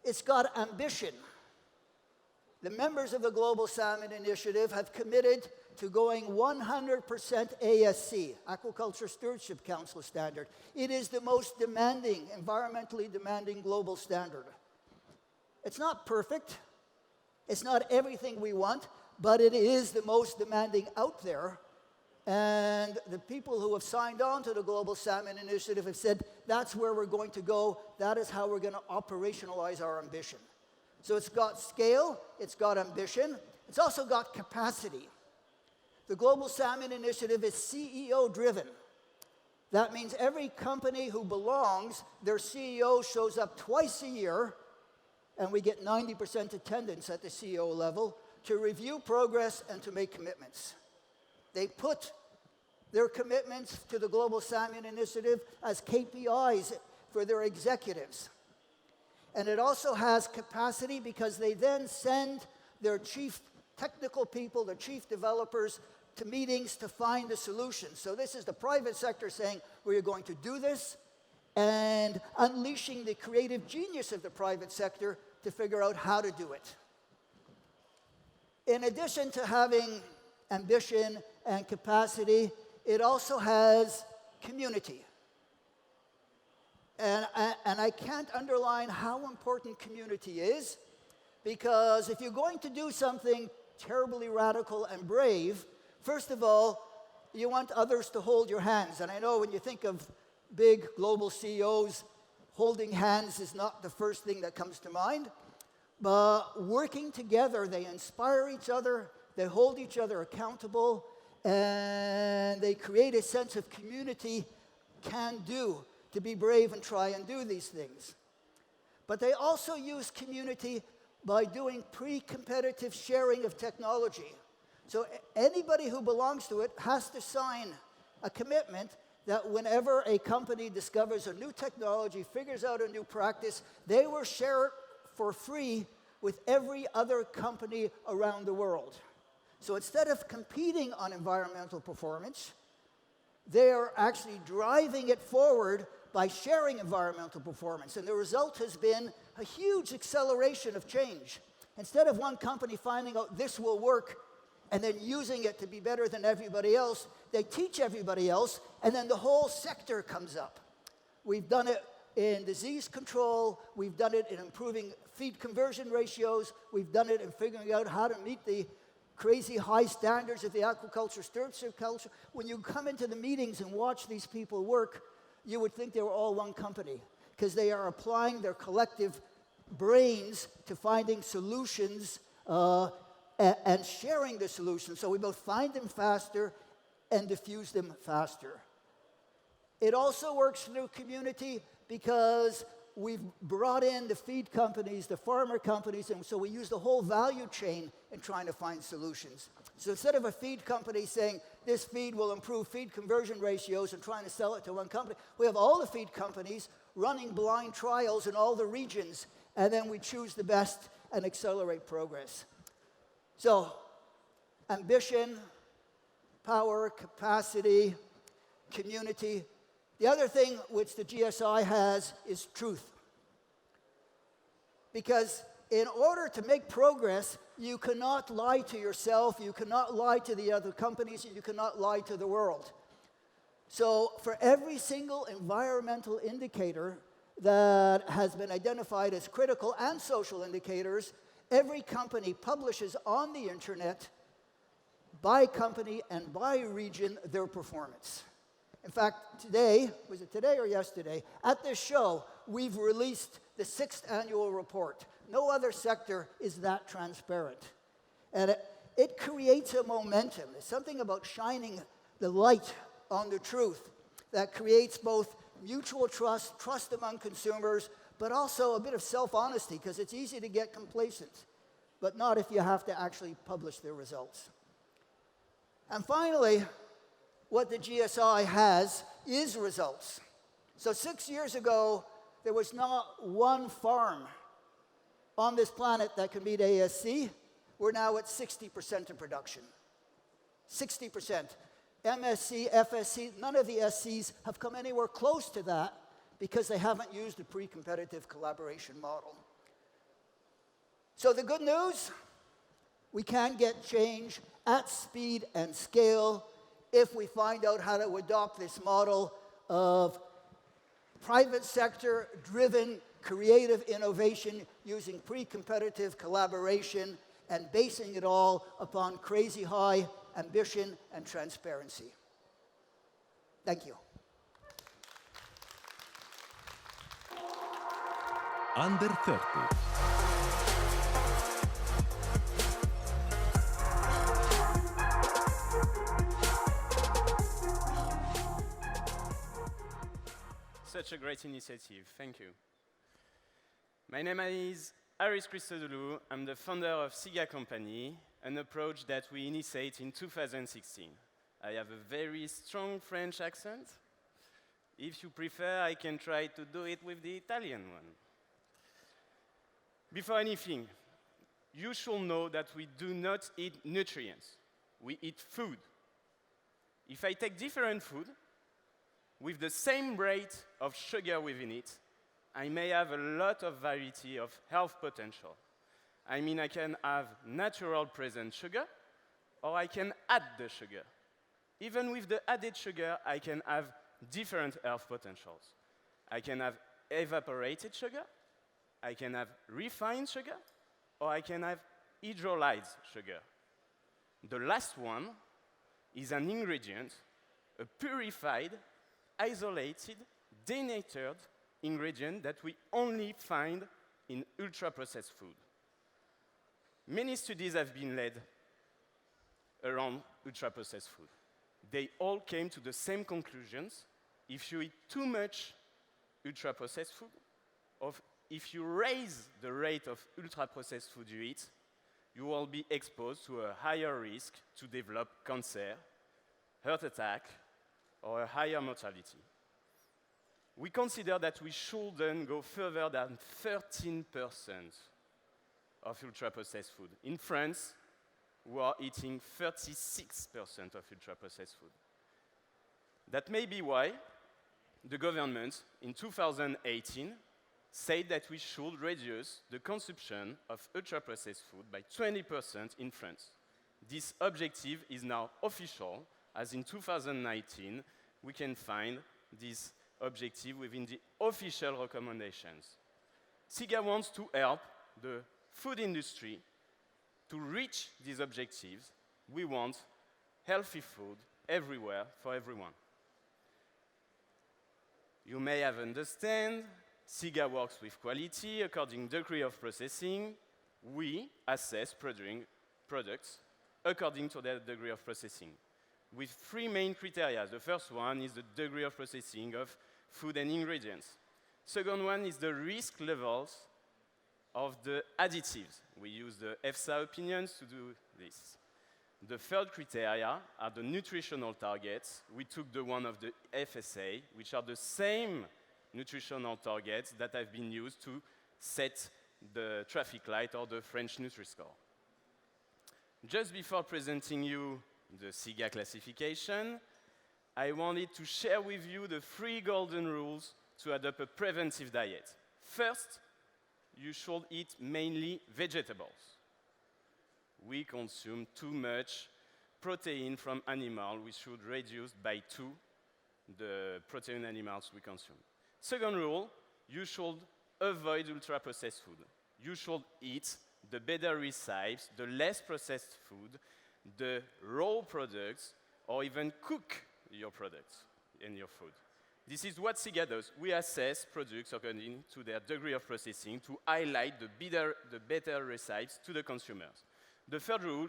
It's got ambition. The members of the Global Salmon Initiative have committed to going 100% ASC, Aquaculture Stewardship Council standard. It is the most demanding, environmentally demanding global standard. It's not perfect. It's not everything we want, but it is the most demanding out there. And the people who have signed on to the Global Salmon Initiative have said, that's where we're going to go. That is how we're going to operationalize our ambition. So it's got scale, it's got ambition, it's also got capacity. The Global Salmon Initiative is CEO-driven. That means every company who belongs, their CEO shows up twice a year, and we get 90% attendance at the CEO level to review progress and to make commitments. They put their commitments to the Global Salmon Initiative as KPIs for their executives. And it also has capacity because they then send their chief technical people, their chief developers, to meetings to find a solution. So this is the private sector saying, we're going to do this, and unleashing the creative genius of the private sector to figure out how to do it. In addition to having ambition and capacity, it also has community. And I can't underline how important community is, because if you're going to do something terribly radical and brave, first of all, you want others to hold your hands. And I know when you think of big global CEOs, holding hands is not the first thing that comes to mind. But working together, they inspire each other, they hold each other accountable, and they create a sense of community can-do to be brave and try and do these things. But they also use community by doing pre-competitive sharing of technology. So anybody who belongs to it has to sign a commitment that whenever a company discovers a new technology, figures out a new practice, they will share it for free with every other company around the world. So instead of competing on environmental performance, they are actually driving it forward by sharing environmental performance. And the result has been a huge acceleration of change. Instead of one company finding out this will work and then using it to be better than everybody else, they teach everybody else, and then the whole sector comes up. We've done it in disease control, we've done it in improving feed conversion ratios, we've done it in figuring out how to meet the crazy high standards of the aquaculture, stewardship culture. When you come into the meetings and watch these people work, you would think they were all one company, because they are applying their collective brains to finding solutions and sharing the solutions. So we both find them faster and diffuse them faster. It also works through community because we've brought in the feed companies, the farmer companies, and so we use the whole value chain in trying to find solutions. So instead of a feed company saying, this feed will improve feed conversion ratios and trying to sell it to one company, we have all the feed companies running blind trials in all the regions, and then we choose the best and accelerate progress. So, ambition, power, capacity, community. The other thing which the GSI has is truth. Because in order to make progress, you cannot lie to yourself, you cannot lie to the other companies, and you cannot lie to the world. So for every single environmental indicator that has been identified as critical and social indicators, every company publishes on the internet, by company and by region, their performance. In fact, today, was it today or yesterday, at this show, we've released the 6th annual report. No other sector is that transparent. And it creates a momentum. There's something about shining the light on the truth that creates both mutual trust, trust among consumers, but also a bit of self-honesty, because it's easy to get complacent, but not if you have to actually publish the results. And finally, what the GSI has is results. So 6 years ago, there was not one farm on this planet that can meet ASC. We're now at 60% of production. 60%. MSC, FSC, none of the SCs have come anywhere close to that because they haven't used a pre-competitive collaboration model. So the good news, we can get change at speed and scale if we find out how to adopt this model of private sector-driven creative innovation using pre-competitive collaboration and basing it all upon crazy high ambition and transparency. Thank you. Under 30. Such a great initiative. Thank you. My name is Aris Christodoulou. I'm the founder of SIGA Company, an approach that we initiated in 2016. I have a very strong French accent. If you prefer, I can try to do it with the Italian one. Before anything, you should know that we do not eat nutrients. We eat food. If I take different food, with the same rate of sugar within it, I may have a lot of variety of health potential. I mean, I can have natural present sugar, or I can add the sugar. Even with the added sugar, I can have different health potentials. I can have evaporated sugar, I can have refined sugar, or I can have hydrolyzed sugar. The last one is an ingredient, a purified, isolated, denatured ingredient that we only find in ultra-processed food. Many studies have been led around ultra-processed food. They all came to the same conclusions. If you eat too much ultra-processed food, or if you raise the rate of ultra-processed food you eat, you will be exposed to a higher risk to develop cancer, heart attack, or a higher mortality. We consider that we shouldn't go further than 13% of ultra-processed food. In France, we are eating 36% of ultra-processed food. That may be why the government, in 2018, said that we should reduce the consumption of ultra-processed food by 20% in France. This objective is now official, as in 2019, we can find this objective within the official recommendations. SIGA wants to help the food industry to reach these objectives. We want healthy food everywhere for everyone. You may have understand, SIGA works with quality according to degree of processing. We assess products according to their degree of processing, with three main criteria. The first one is the degree of processing of food and ingredients. Second one is the risk levels of the additives. We use the EFSA opinions to do this. The third criteria are the nutritional targets. We took the one of the FSA, which are the same nutritional targets that have been used to set the traffic light or the French Nutri-Score. Just before presenting you the SIGA classification, I wanted to share with you the 3 golden rules to adopt a preventive diet. First, you should eat mainly vegetables. We consume too much protein from animals. We should reduce by 2 the protein animals we consume. Second rule, you should avoid ultra-processed food. You should eat the better recipes, the less processed food, the raw products, or even cook your products and your food. This is what SIGA does. We assess products according to their degree of processing to highlight the better recipes to the consumers. The third rule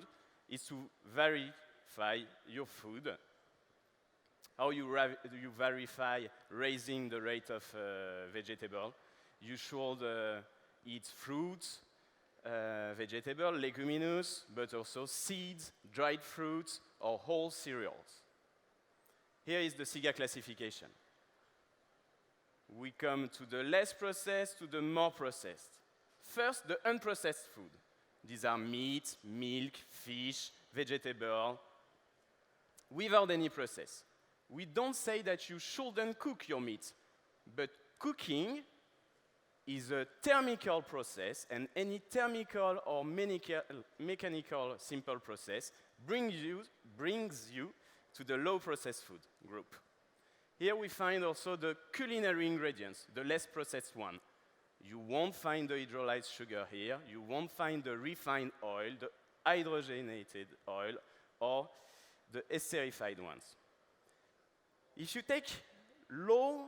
is to verify your food. How you verify raising the rate of vegetable? You should eat fruits, vegetable, leguminous, but also seeds, dried fruits, or whole cereals. Here is the SIGA classification. We come to the less processed to the more processed. First, the unprocessed food. These are meat, milk, fish, vegetable, without any process. We don't say that you shouldn't cook your meat, but cooking is a thermical process, and any thermical or mechanical simple process brings you to the low processed food group. Here we find also the culinary ingredients, the less processed one. You won't find the hydrolyzed sugar here, you won't find the refined oil, the hydrogenated oil, or the esterified ones. If you take low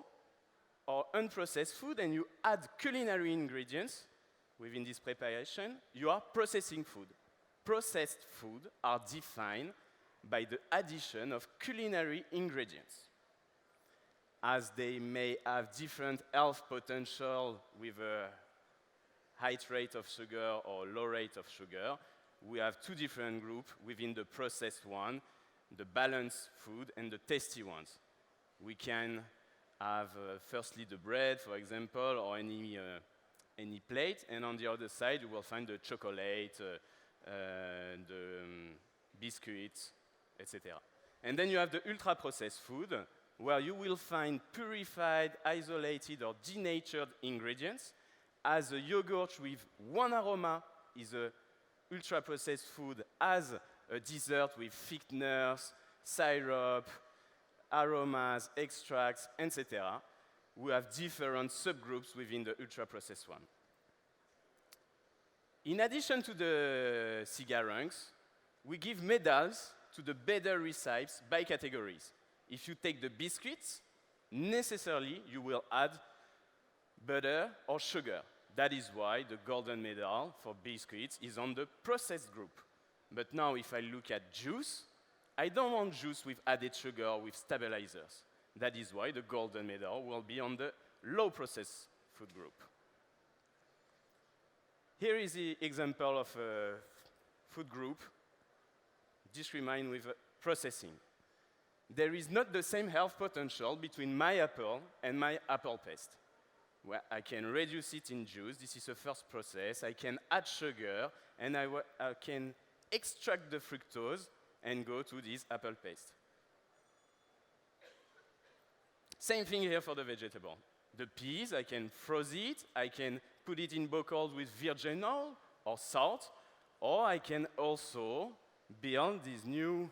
or unprocessed food and you add culinary ingredients within this preparation, you are processing food. Processed food are defined by the addition of culinary ingredients. As they may have different health potential with a high rate of sugar or low rate of sugar, we have 2 different groups within the processed one, the balanced food and the tasty ones. We can have firstly the bread, for example, or any plate, and on the other side you will find the chocolate, the biscuits, etc. And then you have the ultra-processed food, where you will find purified, isolated, or denatured ingredients, as a yogurt with one aroma is a ultra-processed food, as a dessert with thickeners, syrup, aromas, extracts, etc. We have different subgroups within the ultra-processed one. In addition to the SIGA ranks, we give medals to the better recipes by categories. If you take the biscuits, necessarily you will add butter or sugar. That is why the golden medal for biscuits is on the processed group. But now if I look at juice, I don't want juice with added sugar or with stabilizers. That is why the golden medal will be on the low processed food group. Here is the example of a food group determined with processing. There is not the same health potential between my apple and my apple paste. Where I can reduce it in juice, this is the first process. I can add sugar, and I can extract the fructose and go to this apple paste. Same thing here for the vegetable. The peas, I can freeze it, I can put it in bottles with virgin oil or salt, or I can also build these new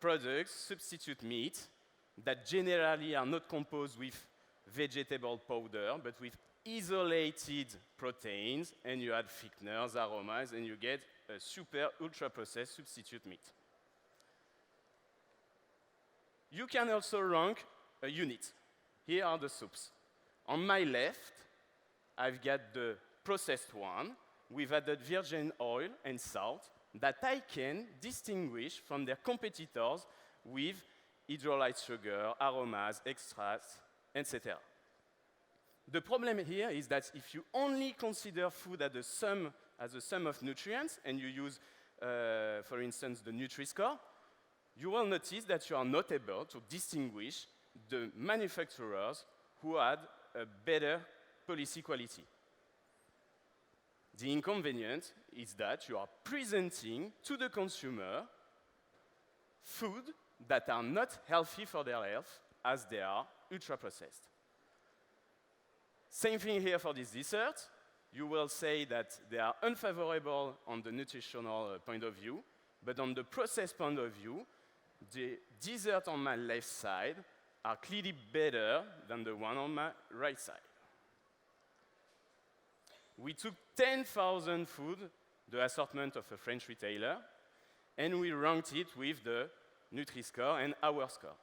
products, substitute meat, that generally are not composed with vegetable powder, but with isolated proteins, and you add thickeners, aromas, and you get a super ultra-processed substitute meat. You can also rank a unit. Here are the soups. On my left, I've got the processed one with added virgin oil and salt that I can distinguish from their competitors with hydrolyzed sugar, aromas, extracts, etc. The problem here is that if you only consider food as a sum of nutrients, and you use, for instance, the Nutri-Score, you will notice that you are not able to distinguish the manufacturers who had a better policy quality. The inconvenience is that you are presenting to the consumer food that are not healthy for their health, as they are ultra-processed. Same thing here for this dessert. You will say that they are unfavorable on the nutritional point of view, but on the process point of view, the dessert on my left side are clearly better than the one on my right side. We took 10,000 food, the assortment of a French retailer, and we ranked it with the Nutri-Score and our score.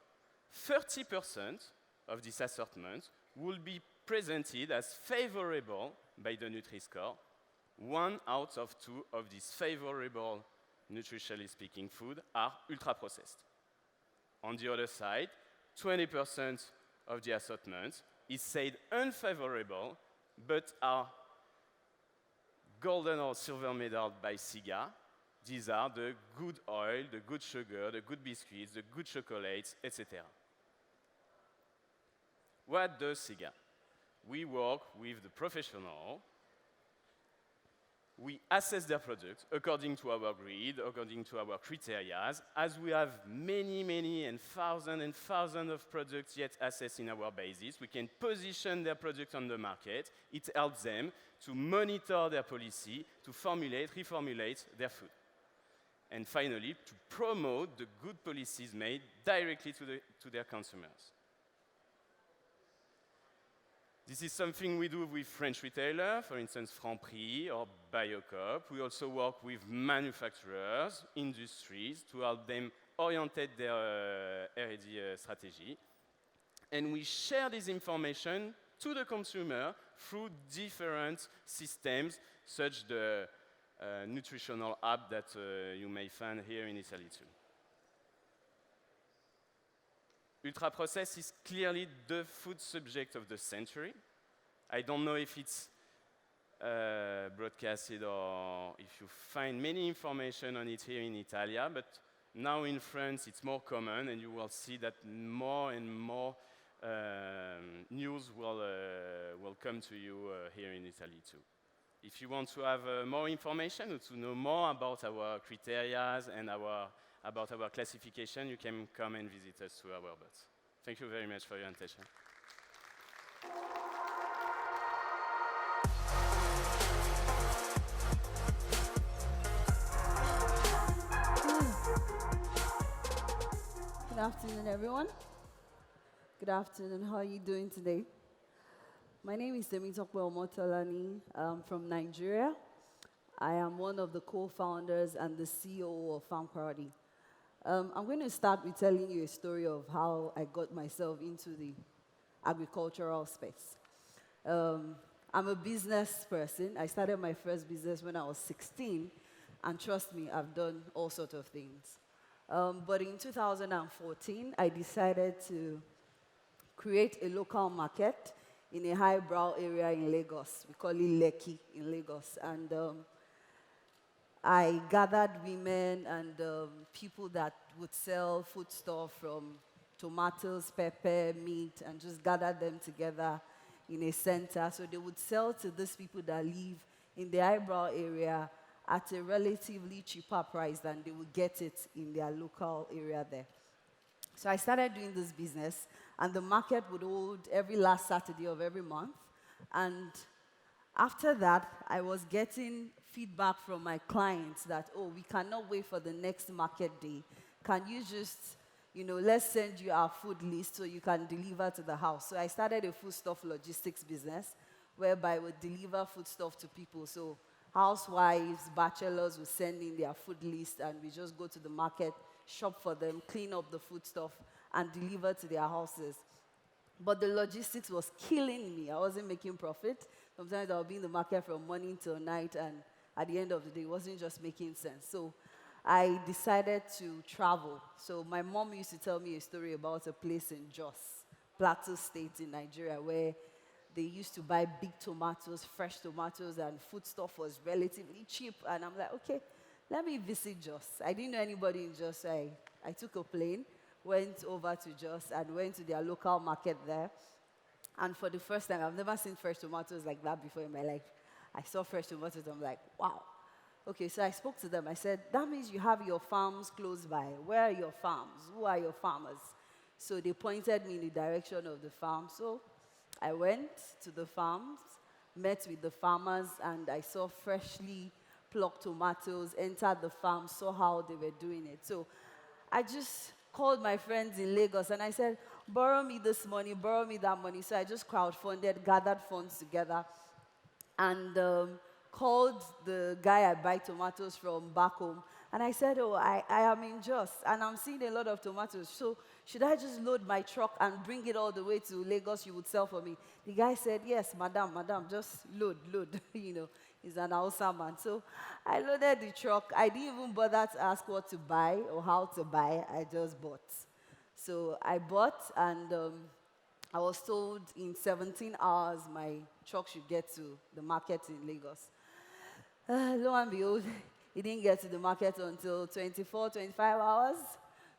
30% of this assortment will be presented as favorable by the Nutri-Score. 1 out of 2 of these favorable, nutritionally speaking, food are ultra-processed. On the other side, 20% of the assortment is said unfavorable, but are golden or silver medal by SIGA. These are the good oil, the good sugar, the good biscuits, the good chocolates, etc. What does SIGA? We work with the professional. We assess their products according to our grid, according to our criteria. As we have many and thousands of products yet assessed in our basis, we can position their product on the market. It helps them to monitor their policy, to reformulate their food. And finally, to promote the good policies made directly to their consumers. This is something we do with French retailers, for instance, Franprix or Biocoop. We also work with manufacturers, industries, to help them orientate their R&D strategy. And we share this information to the consumer through different systems, such as the nutritional app that you may find here in Italy too. Ultra-processed is clearly the food subject of the century. I don't know if it's broadcasted or if you find many information on it here in Italia, but now in France it's more common, and you will see that more and more news will come to you here in Italy too. If you want to have more information or to know more about our criteria and about our classification, you can come and visit us to our booth. Thank you very much for your attention. Good afternoon, everyone. Good afternoon. How are you doing today? My name is Temitope Omotolani. I'm from Nigeria. I am one of the co-founders and the CEO of Farm Party. I'm going to start with telling you a story of how I got myself into the agricultural space. I'm a business person. I started my first business when I was 16, and trust me, I've done all sorts of things. But in 2014, I decided to create a local market in a highbrow area in Lagos. We call it Lekki in Lagos. And I gathered women and people that would sell foodstuff from tomatoes, pepper, meat, and just gathered them together in a center. So they would sell to these people that live in the highbrow area at a relatively cheaper price than they would get it in their local area there. So I started doing this business, and the market would hold every last Saturday of every month. And After that, I was getting feedback from my clients that, oh, we cannot wait for the next market day. Can you just, let's send you our food list so you can deliver to the house. So I started a foodstuff logistics business whereby I would deliver foodstuff to people. So housewives, bachelors would send in their food list and we just go to the market, shop for them, clean up the foodstuff, and deliver to their houses. But the logistics was killing me. I wasn't making profit. Sometimes I would be in the market from morning till night, and at the end of the day, it wasn't just making sense. So I decided to travel. So my mom used to tell me a story about a place in Jos, Plateau State in Nigeria, where they used to buy big tomatoes, fresh tomatoes, and foodstuff was relatively cheap. And I'm like, okay, let me visit Jos. I didn't know anybody in Jos, so I took a plane, went over to Jos, and went to their local market there. And for the first time, I've never seen fresh tomatoes like that before in my life. I saw fresh tomatoes, I'm like, wow. Okay, so I spoke to them. I said, that means you have your farms close by. Where are your farms? Who are your farmers? So they pointed me in the direction of the farm. So I went to the farms, met with the farmers, and I saw freshly plucked tomatoes, entered the farm, saw how they were doing it. So I just called my friends in Lagos, and I said, borrow me this money, borrow me that money. So I just crowdfunded, gathered funds together, and called the guy I buy tomatoes from back home. And I said, oh, I am in Jos, and I'm seeing a lot of tomatoes. So should I just load my truck and bring it all the way to Lagos? You would sell for me. The guy said, yes, madam, just load. He's an Hausa man. So I loaded the truck. I didn't even bother to ask what to buy or how to buy. I just bought. So I bought, and I was told in 17 hours my truck should get to the market in Lagos. Lo and behold, it didn't get to the market until 24, 25 hours.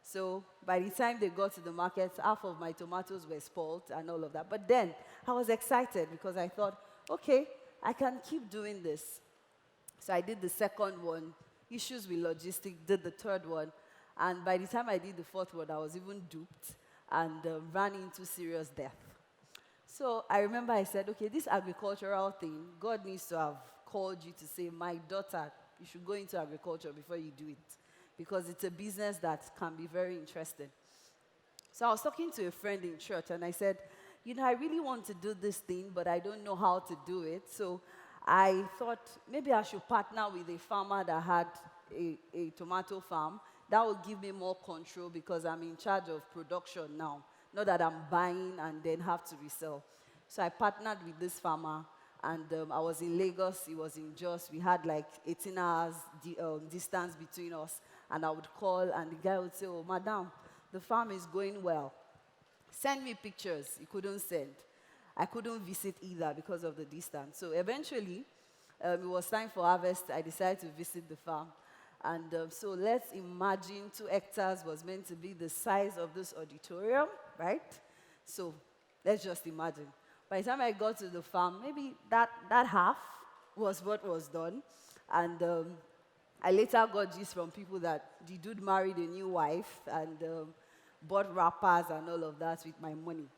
So by the time they got to the market, half of my tomatoes were spoiled and all of that. But then I was excited because I thought, okay, I can keep doing this. So I did the second one, issues with logistics, did the third one. And by the time I did the fourth one, I was even duped and ran into serious death. So I remember I said, okay, this agricultural thing, God needs to have called you to say, my daughter, you should go into agriculture before you do it, because it's a business that can be very interesting. So I was talking to a friend in church, and I said, I really want to do this thing, but I don't know how to do it. So I thought maybe I should partner with a farmer that had a tomato farm. That would give me more control because I'm in charge of production now, not that I'm buying and then have to resell. So I partnered with this farmer, and I was in Lagos, he was in Jos. We had like 18 hours distance between us, and I would call, and the guy would say, oh, madam, the farm is going well. Send me pictures. He couldn't send. I couldn't visit either because of the distance. So eventually, it was time for harvest. I decided to visit the farm. And so let's imagine 2 hectares was meant to be the size of this auditorium, right? So let's just imagine. By the time I got to the farm, maybe that half was what was done. And I later got gist from people that the dude married a new wife and bought wrappers and all of that with my money.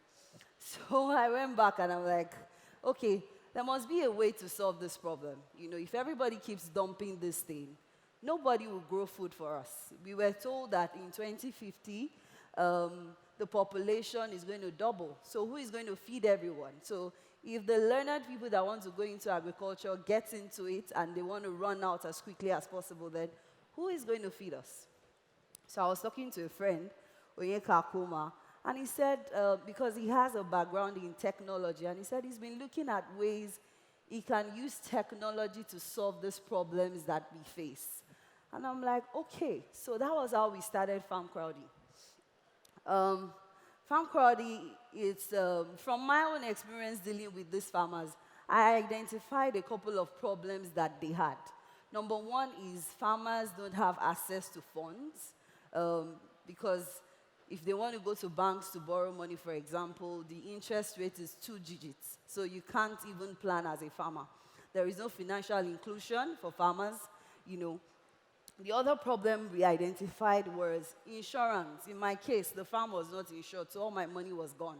So I went back and I'm like, okay, there must be a way to solve this problem. If everybody keeps dumping this thing, nobody will grow food for us. We were told that in 2050, the population is going to double. So who is going to feed everyone? So if the learned people that want to go into agriculture get into it and they want to run out as quickly as possible, then who is going to feed us? So I was talking to a friend, Onyeka Akuma, and he said, because he has a background in technology, and he said he's been looking at ways he can use technology to solve these problems that we face. And I'm like, okay. So that was how we started Farm Crowdy. Farm Crowdy, it's from my own experience dealing with these farmers, I identified a couple of problems that they had. Number one is farmers don't have access to funds because if they want to go to banks to borrow money, for example, the interest rate is 2 digits. So you can't even plan as a farmer. There is no financial inclusion for farmers, The other problem we identified was insurance. In my case, the farm was not insured, so all my money was gone.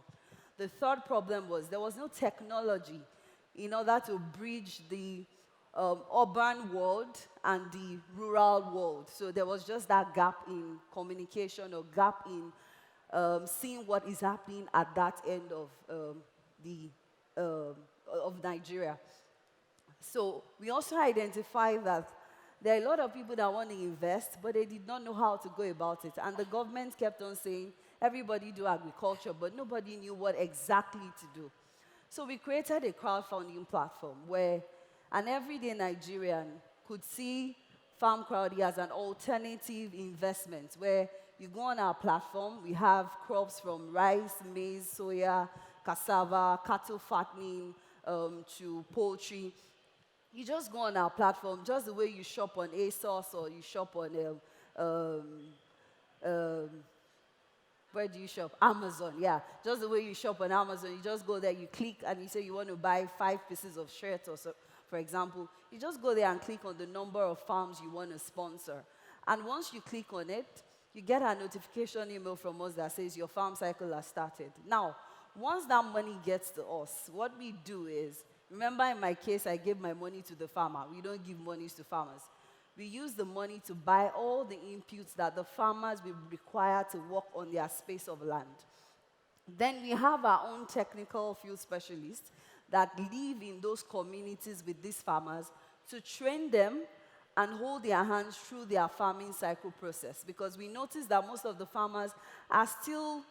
The third problem was there was no technology in order to bridge the urban world and the rural world. So there was just that gap in communication or gap in seeing what is happening at that end of Nigeria. So we also identified that there are a lot of people that want to invest, but they did not know how to go about it. And the government kept on saying, everybody do agriculture, but nobody knew what exactly to do. So we created a crowdfunding platform where an everyday Nigerian could see farm crowding as an alternative investment, where you go on our platform, we have crops from rice, maize, soya, cassava, cattle fattening, to poultry. You just go on our platform, just the way you shop on ASOS or you shop on, where do you shop? Amazon, yeah. Just the way you shop on Amazon, you just go there, you click, and you say you want to buy 5 pieces of shirt or so, for example. You just go there and click on the number of farms you want to sponsor. And once you click on it, you get a notification email from us that says your farm cycle has started. Now, once that money gets to us, what we do is, remember in my case, I gave my money to the farmer. We don't give monies to farmers. We use the money to buy all the inputs that the farmers will require to work on their space of land. Then we have our own technical field specialists that live in those communities with these farmers to train them and hold their hands through their farming cycle process. Because we notice that most of the farmers are still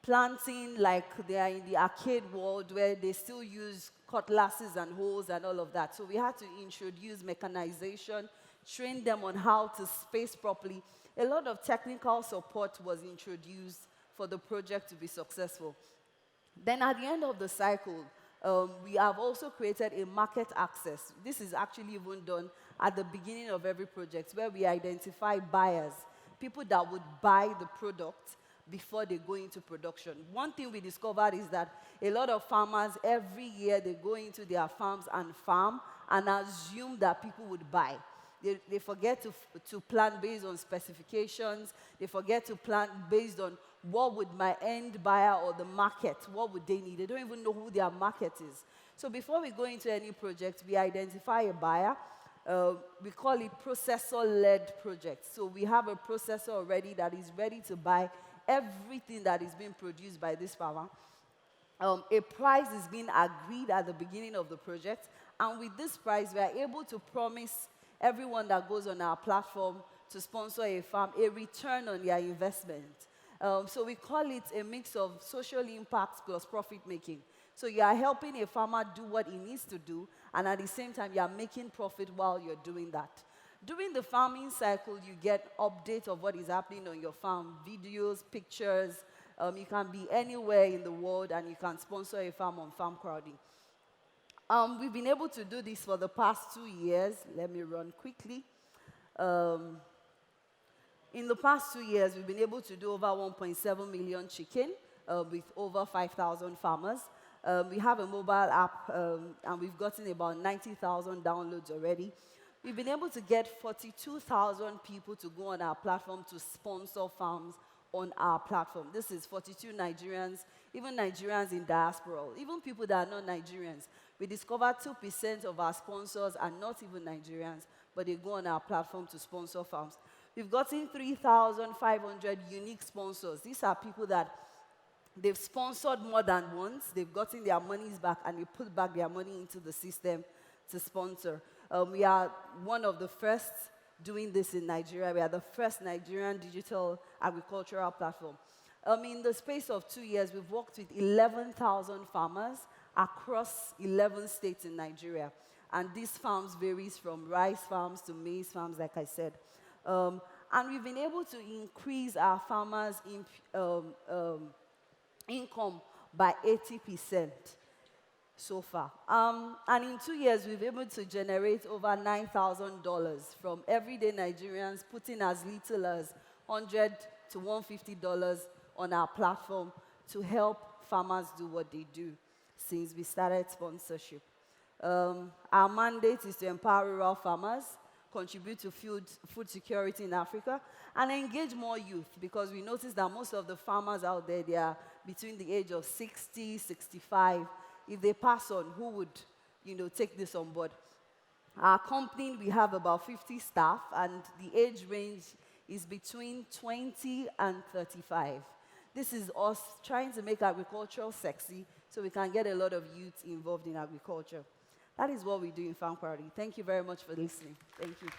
planting like they are in the arcade world where they still use cutlasses and hoes and all of that. So we had to introduce mechanization, train them on how to space properly. A lot of technical support was introduced for the project to be successful. Then at the end of the cycle, we have also created a market access. This is actually even done at the beginning of every project, where we identify buyers, people that would buy the product before they go into production. One thing we discovered is that a lot of farmers, every year, they go into their farms and farm and assume that people would buy. They forget to plan based on specifications. They forget to plan based on what would my end buyer or the market, what would they need? They don't even know who their market is. So before we go into any project, we identify a buyer. We call it processor-led projects. So we have a processor already that is ready to buy everything that is being produced by this farmer. A price is being agreed at the beginning of the project, and with this price, we are able to promise everyone that goes on our platform to sponsor a farm a return on their investment. So we call it a mix of social impact plus profit making. So you are helping a farmer do what he needs to do, and at the same time, you are making profit while you're doing that. During the farming cycle, you get updates of what is happening on your farm, videos, pictures. You can be anywhere in the world, and you can sponsor a farm on farm crowding. We've been able to do this for the past 2 years. Let me run quickly. In the past 2 years, we've been able to do over 1.7 million chicken with over 5,000 farmers. We have a mobile app, and we've gotten about 90,000 downloads already. We've been able to get 42,000 people to go on our platform to sponsor farms on our platform. This is 42 Nigerians, even Nigerians in diaspora, even people that are not Nigerians. We discovered 2% of our sponsors are not even Nigerians, but they go on our platform to sponsor farms. We've gotten 3,500 unique sponsors. These are people that they've sponsored more than once, they've gotten their monies back, and they put back their money into the system to sponsor. We are one of the first doing this in Nigeria. We are the first Nigerian digital agricultural platform. In the space of 2 years, we've worked with 11,000 farmers across 11 states in Nigeria. And these farms varies from rice farms to maize farms, like I said. And we've been able to increase our farmers' income by 80% so far. And in 2 years, we've been able to generate over $9,000 from everyday Nigerians putting as little as $100 to $150 on our platform to help farmers do what they do since we started sponsorship. Our mandate is to empower rural farmers, contribute to food security in Africa, and engage more youth, because we notice that most of the farmers out there, they are between the age of 60, 65. If they pass on, who would take this on board. Our company, we have about 50 staff, and the age range is between 20 and 35. This is us trying to make agriculture sexy so we can get a lot of youth involved in agriculture. That is what we do in Farm Quality. Thank you very much for listening. Thank you.